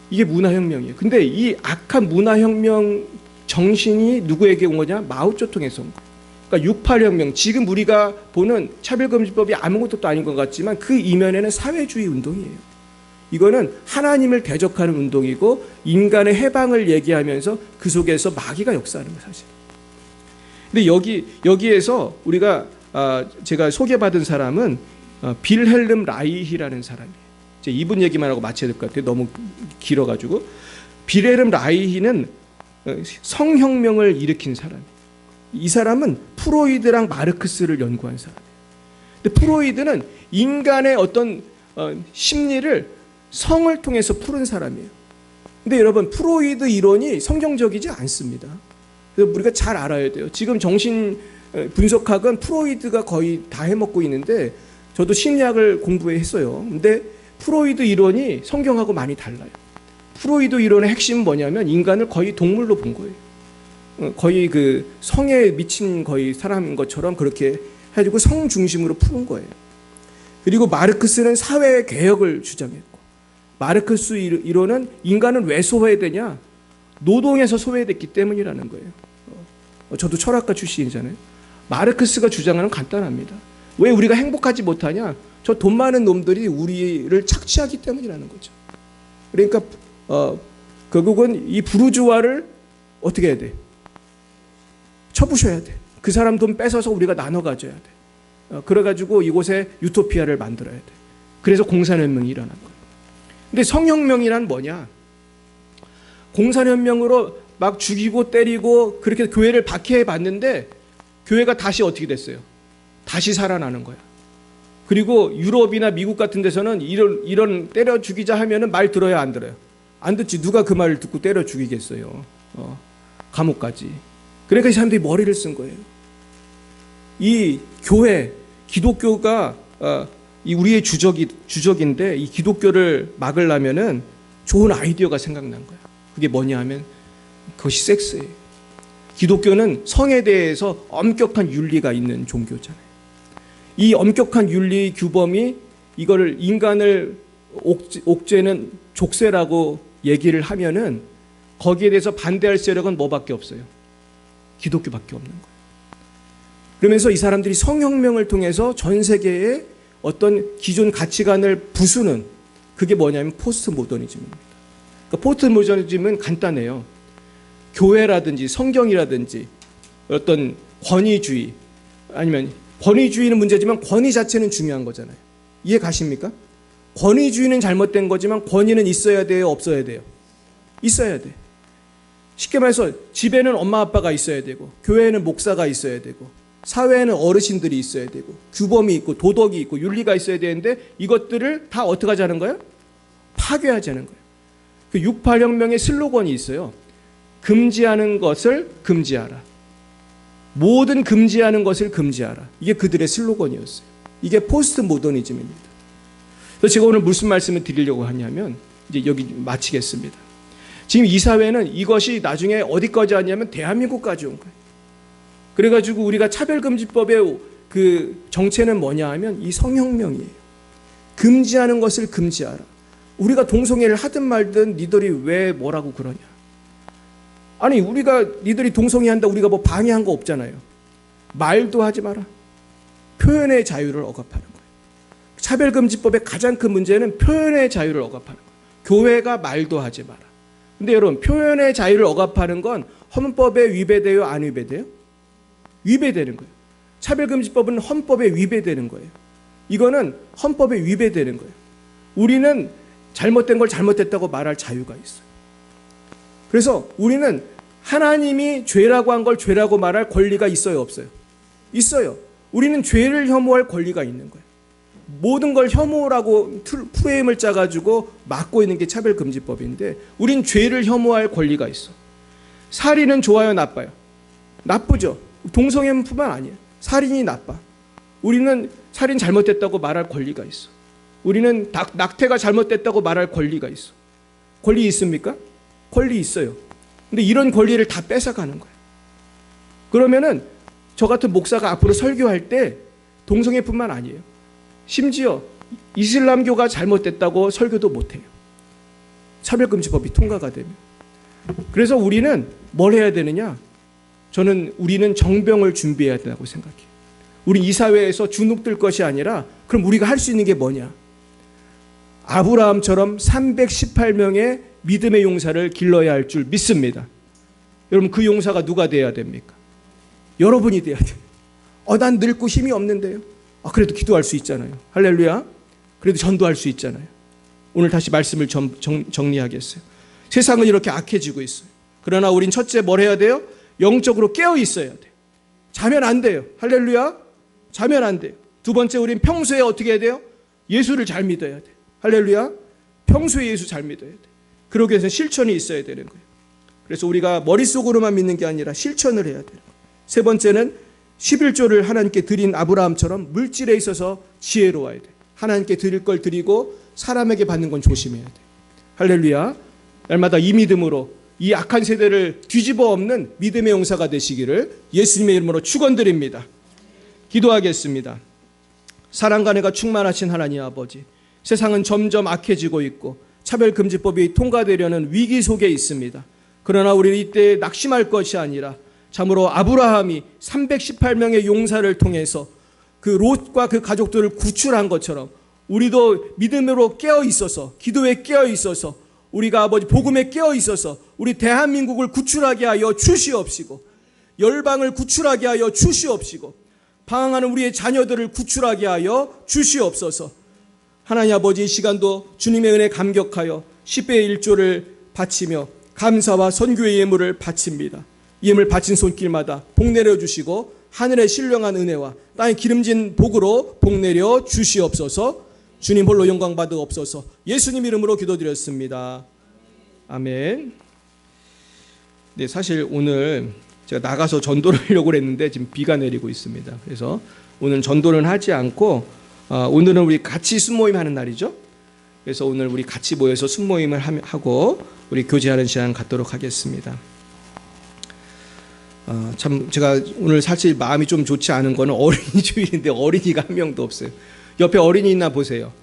이게 문화혁명이에요. 근데 이 악한 문화혁명 정신이 누구에게 온 거냐? 마오쩌둥에서 온 거예요. 그러니까 68혁명, 지금 우리가 보는 차별금지법이 아무것도 아닌 것 같지만 그 이면에는 사회주의 운동이에요. 이거는 하나님을 대적하는 운동이고, 인간의 해방을 얘기하면서 그 속에서 마귀가 역사하는 거예요, 사실. 근데 여기에서 우리가 제가 소개받은 사람은 빌헬름 라이히라는 사람이에요. 이제 이분 얘기만 하고 마쳐야 될 것 같아요. 너무 길어가지고. 빌헬름 라이히는 성혁명을 일으킨 사람이에요. 이 사람은 프로이드랑 마르크스를 연구한 사람이에요. 근데 프로이드는 인간의 어떤 심리를 성을 통해서 푸른 사람이에요. 근데 여러분, 프로이드 이론이 성경적이지 않습니다. 그래서 우리가 잘 알아야 돼요. 지금 정신 분석학은 프로이드가 거의 다 해먹고 있는데, 저도 심리학을 공부했어요. 근데 프로이드 이론이 성경하고 많이 달라요. 프로이드 이론의 핵심은 뭐냐면 인간을 거의 동물로 본 거예요. 거의 그 성에 미친 거의 사람인 것처럼 그렇게 해가지고 성 중심으로 푸는 거예요. 그리고 마르크스는 사회 개혁을 주장했고, 마르크스 이론은 인간은 왜 소외되냐? 노동에서 소외됐기 때문이라는 거예요. 저도 철학가 출신이잖아요. 마르크스가 주장하는 간단합니다. 왜 우리가 행복하지 못하냐? 저 돈 많은 놈들이 우리를 착취하기 때문이라는 거죠. 그러니까 결국은 이 부르주아를 어떻게 해야 돼? 쳐부셔야 돼. 그 사람 돈 뺏어서 우리가 나눠 가져야 돼. 그래가지고 이곳에 유토피아를 만들어야 돼. 그래서 공산혁명이 일어난 거예요. 근데 성혁명이란 뭐냐? 공산혁명으로 막 죽이고 때리고 그렇게 교회를 박해해 봤는데, 교회가 다시 어떻게 됐어요? 다시 살아나는 거야. 그리고 유럽이나 미국 같은 데서는 이런 때려 죽이자 하면은 말 들어야 안 들어요? 안 듣지. 누가 그 말을 듣고 때려 죽이겠어요? 감옥까지. 그러니까 이 사람들이 머리를 쓴 거예요. 이 교회, 기독교가 이 우리의 주적인데, 이 기독교를 막으려면은 좋은 아이디어가 생각난 거야. 그게 뭐냐 하면 그것이 섹스예요. 기독교는 성에 대해서 엄격한 윤리가 있는 종교잖아요. 이 엄격한 윤리 규범이 이거를 인간을 옥죄는 족쇄라고 얘기를 하면은 거기에 대해서 반대할 세력은 뭐밖에 없어요? 기독교밖에 없는 거예요. 그러면서 이 사람들이 성혁명을 통해서 전 세계의 어떤 기존 가치관을 부수는 그게 뭐냐면 포스트 모더니즘입니다. 그러니까 포스트 모더니즘은 간단해요. 교회라든지 성경이라든지 어떤 권위주의, 아니면 권위주의는 문제지만 권위 자체는 중요한 거잖아요. 이해 가십니까? 권위주의는 잘못된 거지만 권위는 있어야 돼요, 없어야 돼요? 있어야 돼. 쉽게 말해서 집에는 엄마 아빠가 있어야 되고, 교회에는 목사가 있어야 되고, 사회에는 어르신들이 있어야 되고, 규범이 있고 도덕이 있고 윤리가 있어야 되는데 이것들을 다 어떻게 하자는 거예요? 파괴하자는 거예요. 그 68혁명의 슬로건이 있어요. 금지하는 것을 금지하라. 모든 금지하는 것을 금지하라. 이게 그들의 슬로건이었어요. 이게 포스트 모더니즘입니다. 그래서 제가 오늘 무슨 말씀을 드리려고 하냐면, 이제 여기 마치겠습니다. 지금 이 사회는 이것이 나중에 어디까지 왔냐면 대한민국까지 온 거예요. 그래가지고 우리가 차별금지법의 그 정체는 뭐냐 하면 이 성혁명이에요. 금지하는 것을 금지하라. 우리가 동성애를 하든 말든 니들이 왜 뭐라고 그러냐. 아니 우리가 니들이 동성애 한다 우리가 뭐 방해한 거 없잖아요. 말도 하지 마라. 표현의 자유를 억압하는 거예요. 차별금지법의 가장 큰 문제는 표현의 자유를 억압하는 거예요. 교회가 말도 하지 마라. 근데 여러분 표현의 자유를 억압하는 건 헌법에 위배돼요? 안 위배돼요? 위배되는 거예요. 차별금지법은 헌법에 위배되는 거예요. 이거는 헌법에 위배되는 거예요. 우리는 잘못된 걸 잘못됐다고 말할 자유가 있어요. 그래서 우리는 하나님이 죄라고 한 걸 죄라고 말할 권리가 있어요, 없어요? 있어요. 우리는 죄를 혐오할 권리가 있는 거예요. 모든 걸 혐오라고 프레임을 짜가지고 막고 있는 게 차별금지법인데 우린 죄를 혐오할 권리가 있어. 살인은 좋아요, 나빠요? 나쁘죠. 동성애뿐만 아니에요. 살인이 나빠. 우리는 살인 잘못됐다고 말할 권리가 있어. 우리는 낙태가 잘못됐다고 말할 권리가 있어. 권리 있습니까? 권리 있어요. 근데 이런 권리를 다 뺏어가는 거예요. 그러면은 저 같은 목사가 앞으로 설교할 때 동성애뿐만 아니에요. 심지어 이슬람교가 잘못됐다고 설교도 못해요. 차별금지법이 통과가 되면. 그래서 우리는 뭘 해야 되느냐? 우리는 정병을 준비해야 된다고 생각해요. 우리 이 사회에서 주눅들 것이 아니라 그럼 우리가 할 수 있는 게 뭐냐? 아브라함처럼 318명의 믿음의 용사를 길러야 할 줄 믿습니다. 여러분 그 용사가 누가 돼야 됩니까? 여러분이 돼야 돼요. 난 늙고 힘이 없는데요. 그래도 기도할 수 있잖아요. 할렐루야. 그래도 전도할 수 있잖아요. 오늘 다시 말씀을 정리하겠어요. 세상은 이렇게 악해지고 있어요. 그러나 우린 첫째 뭘 해야 돼요? 영적으로 깨어 있어야 돼. 자면 안 돼요. 할렐루야. 자면 안 돼요. 두 번째 우린 평소에 어떻게 해야 돼요? 예수를 잘 믿어야 돼. 할렐루야. 평소에 예수 잘 믿어야 돼. 그러기 위해서 실천이 있어야 되는 거예요. 그래서 우리가 머릿속으로만 믿는 게 아니라 실천을 해야 돼요. 세 번째는 11조를 하나님께 드린 아브라함처럼 물질에 있어서 지혜로워야 돼. 하나님께 드릴 걸 드리고 사람에게 받는 건 조심해야 돼. 할렐루야. 날마다 이 믿음으로 이 악한 세대를 뒤집어 엎는 믿음의 용사가 되시기를 예수님의 이름으로 축원드립니다. 기도하겠습니다. 사랑과 은혜가 충만하신 하나님 아버지, 세상은 점점 악해지고 있고 차별금지법이 통과되려는 위기 속에 있습니다. 그러나 우리는 이때 낙심할 것이 아니라 참으로 아브라함이 318명의 용사를 통해서 그 롯과 그 가족들을 구출한 것처럼 우리도 믿음으로 깨어 있어서, 기도에 깨어 있어서, 우리가 아버지 복음에 깨어 있어서 우리 대한민국을 구출하게 하여 주시옵시고, 열방을 구출하게 하여 주시옵시고, 방황하는 우리의 자녀들을 구출하게 하여 주시옵소서. 하나님 아버지, 이 시간도 주님의 은혜 감격하여 10배의 1조를 바치며 감사와 선교의 예물을 바칩니다. 예물 바친 손길마다 복 내려 주시고 하늘의 신령한 은혜와 땅의 기름진 복으로 복 내려 주시옵소서. 주님 홀로 영광 받으옵소서. 예수님 이름으로 기도드렸습니다. 아멘. 네, 사실 오늘 제가 나가서 전도를 하려고 했는데 지금 비가 내리고 있습니다. 그래서 오늘 전도는 하지 않고 오늘은 우리 같이 순모임 하는 날이죠. 그래서 오늘 우리 같이 모여서 순모임을 하고 우리 교제하는 시간 갖도록 하겠습니다. 참 제가 오늘 사실 마음이 좀 좋지 않은 거는 어린이 주일인데 어린이가 한 명도 없어요. 옆에 어린이 있나 보세요.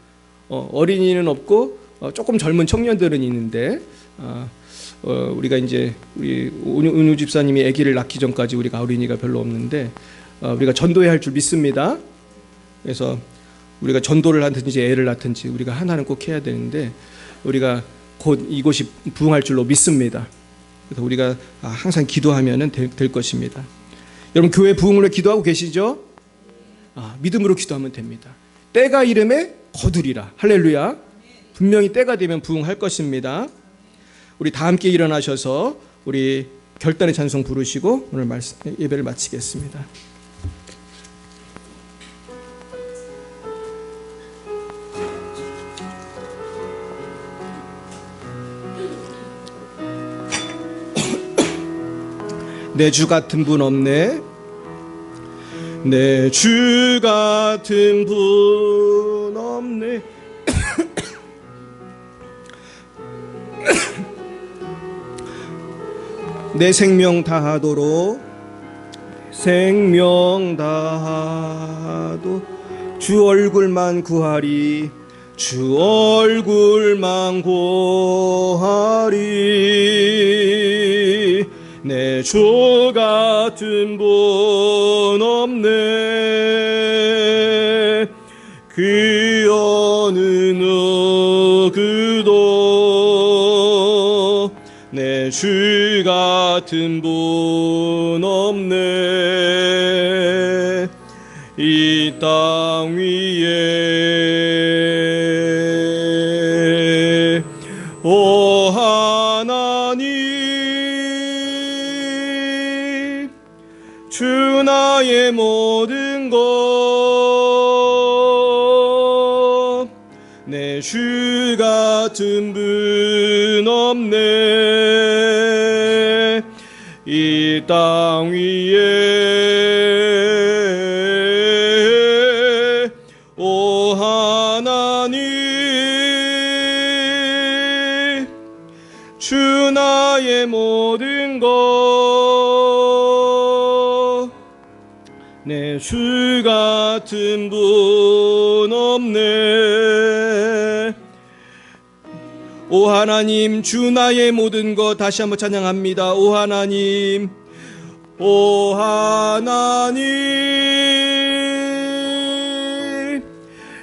어린이는 없고 조금 젊은 청년들은 있는데 우리가 이제 우리 은유 집사님이 아기를 낳기 전까지 우리가 어린이가 별로 없는데 우리가 전도해야 할 줄 믿습니다. 그래서 우리가 전도를 하든지 애를 낳든지 우리가 하나는 꼭 해야 되는데 우리가 곧 이곳이 부흥할 줄로 믿습니다. 그래서 우리가 항상 기도하면 될 것입니다. 여러분 교회 부흥을 위해 기도하고 계시죠? 믿음으로 기도하면 됩니다. 때가 이름에 거두리라. 할렐루야. 분명히 때가 되면 부흥할 것입니다. 우리 다 함께 일어나셔서 우리 결단의 찬송 부르시고 오늘 예배를 마치겠습니다. 내 주 같은 분 없네. 내 주 같은 분 없네. 내 생명 다하도록 생명 다하도 주 얼굴만 구하리. 주 얼굴만 구하리. 내 주 같은 분 없네. 그 어느 누구도 내 주 같은 분 없네. 이 땅 위에 오 하나님 주 나의 모든 것 내 주 같은 분 없네. 이 땅 위에 오 하나님 주 나의 모든 것 내 주 같은 분 없네. 오 하나님 주 나의 모든 것 다시 한번 찬양합니다. 오 하나님 오 하나님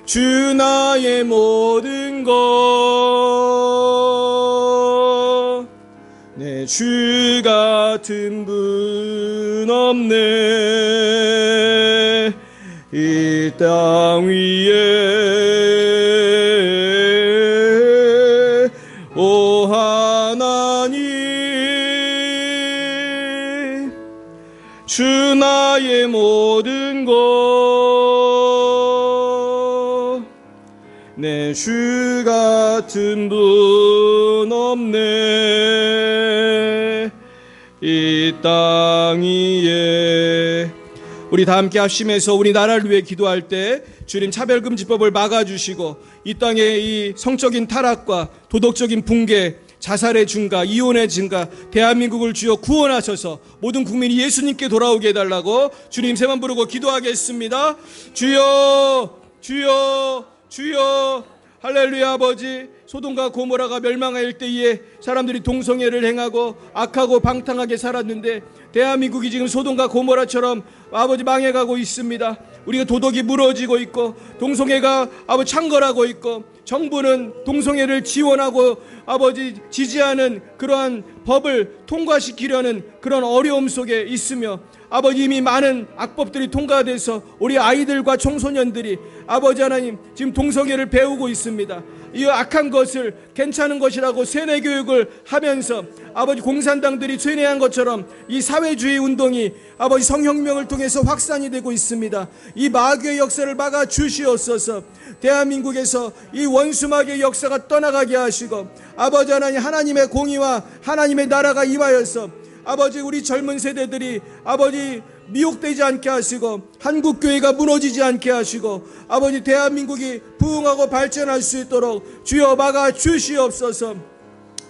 주 나의 모든 것 내 주 같은 분 없네. 이 땅 위에 오 하나님 주 나의 모든 것 내 주 같은 분 없네. 이 땅 위에 우리 다 함께 합심해서 우리 나라를 위해 기도할 때 주님 차별금지법을 막아주시고 이 땅의 이 성적인 타락과 도덕적인 붕괴, 자살의 증가, 이혼의 증가, 대한민국을 주여 구원하셔서 모든 국민이 예수님께 돌아오게 해달라고 주님 세번 부르고 기도하겠습니다. 주여 주여 주여. 할렐루야. 아버지 소돔과 고모라가 멸망할 때에 사람들이 동성애를 행하고 악하고 방탕하게 살았는데 대한민국이 지금 소돔과 고모라처럼 아버지 망해가고 있습니다. 우리가 도덕이 무너지고 있고 동성애가 아버지 창궐하고 있고 정부는 동성애를 지원하고 아버지 지지하는 그러한 법을 통과시키려는 그런 어려움 속에 있으며 아버지 이미 많은 악법들이 통과돼서 우리 아이들과 청소년들이 아버지 하나님 지금 동성애를 배우고 있습니다. 이 악한 것을 괜찮은 것이라고 세뇌교육을 하면서 아버지 공산당들이 세뇌한 것처럼 이 사회주의 운동이 아버지 성혁명을 통해서 확산이 되고 있습니다. 이 마귀의 역사를 막아 주시옵소서. 대한민국에서 이 원수마귀의 역사가 떠나가게 하시고 아버지 하나님 하나님의 공의와 하나님의 나라가 임하여서 아버지 우리 젊은 세대들이 아버지 미혹되지 않게 하시고 한국교회가 무너지지 않게 하시고 아버지 대한민국이 부흥하고 발전할 수 있도록 주여 막아 주시옵소서.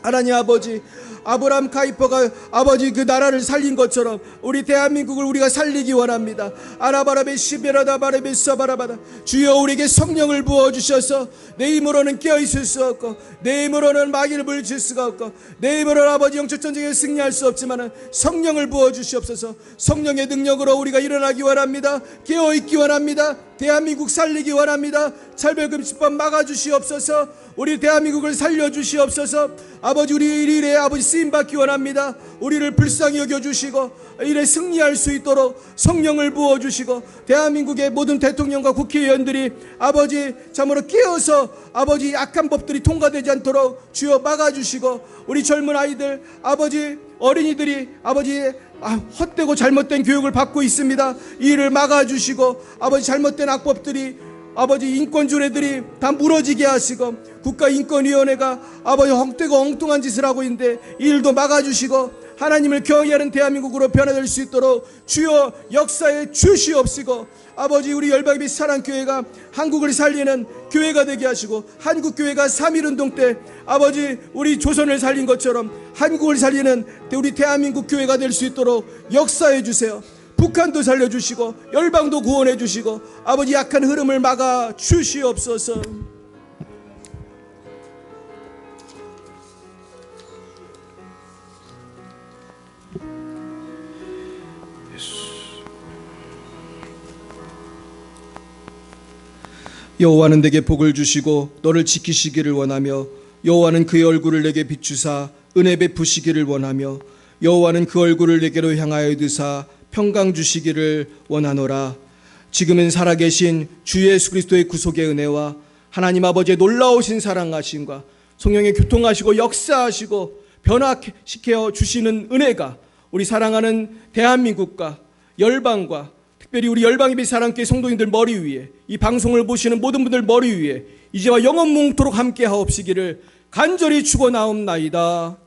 하나님 아버지 아브라함 카이퍼가 아버지 그 나라를 살린 것처럼 우리 대한민국을 우리가 살리기 원합니다. 아라바라베 시베라다바라베 사바라바다. 주여 우리에게 성령을 부어주셔서 내 힘으로는 깨어있을 수 없고 내 힘으로는 마귀를 물리칠 수가 없고 내 힘으로는 아버지 영적 전쟁에 승리할 수 없지만 성령을 부어주시옵소서. 성령의 능력으로 우리가 일어나기 원합니다. 깨어있기 원합니다. 대한민국 살리기 원합니다. 차별금지법 막아주시옵소서. 우리 대한민국을 살려주시옵소서. 아버지 우리 일에 아버지 쓰임받기 원합니다. 우리를 불쌍히 여겨주시고 일에 승리할 수 있도록 성령을 부어주시고 대한민국의 모든 대통령과 국회의원들이 아버지 참으로 깨어서 아버지 악한 법들이 통과되지 않도록 주여 막아주시고 우리 젊은 아이들 아버지 어린이들이 아버지 헛되고 잘못된 교육을 받고 있습니다. 이 일을 막아주시고 아버지 잘못된 악법들이 아버지 인권주례들이 다 무너지게 하시고 국가인권위원회가 아버지 헛되고 엉뚱한 짓을 하고 있는데 이 일도 막아주시고 하나님을 경외하는 대한민국으로 변화될 수 있도록 주여 역사에 주시옵시고 아버지 우리 열방의 사랑교회가 한국을 살리는 교회가 되게 하시고 한국교회가 3.1운동 때 아버지 우리 조선을 살린 것처럼 한국을 살리는 우리 대한민국 교회가 될 수 있도록 역사해 주세요. 북한도 살려주시고 열방도 구원해 주시고 아버지 약한 흐름을 막아 주시옵소서. 여호와는 내게 복을 주시고 너를 지키시기를 원하며 여호와는 그의 얼굴을 내게 비추사 은혜 베푸시기를 원하며 여호와는 그 얼굴을 내게로 향하여 드사 평강 주시기를 원하노라. 지금은 살아계신 주 예수 그리스도의 구속의 은혜와 하나님 아버지의 놀라우신 사랑하심과 성령의 교통하시고 역사하시고 변화시켜 주시는 은혜가 우리 사랑하는 대한민국과 열방과 특별히 우리 열방예배 사랑교회 성도님들 머리 위에 이 방송을 보시는 모든 분들 머리 위에 이제와 영원 뭉토록 함께 하옵시기를 간절히 축원하옵나이다.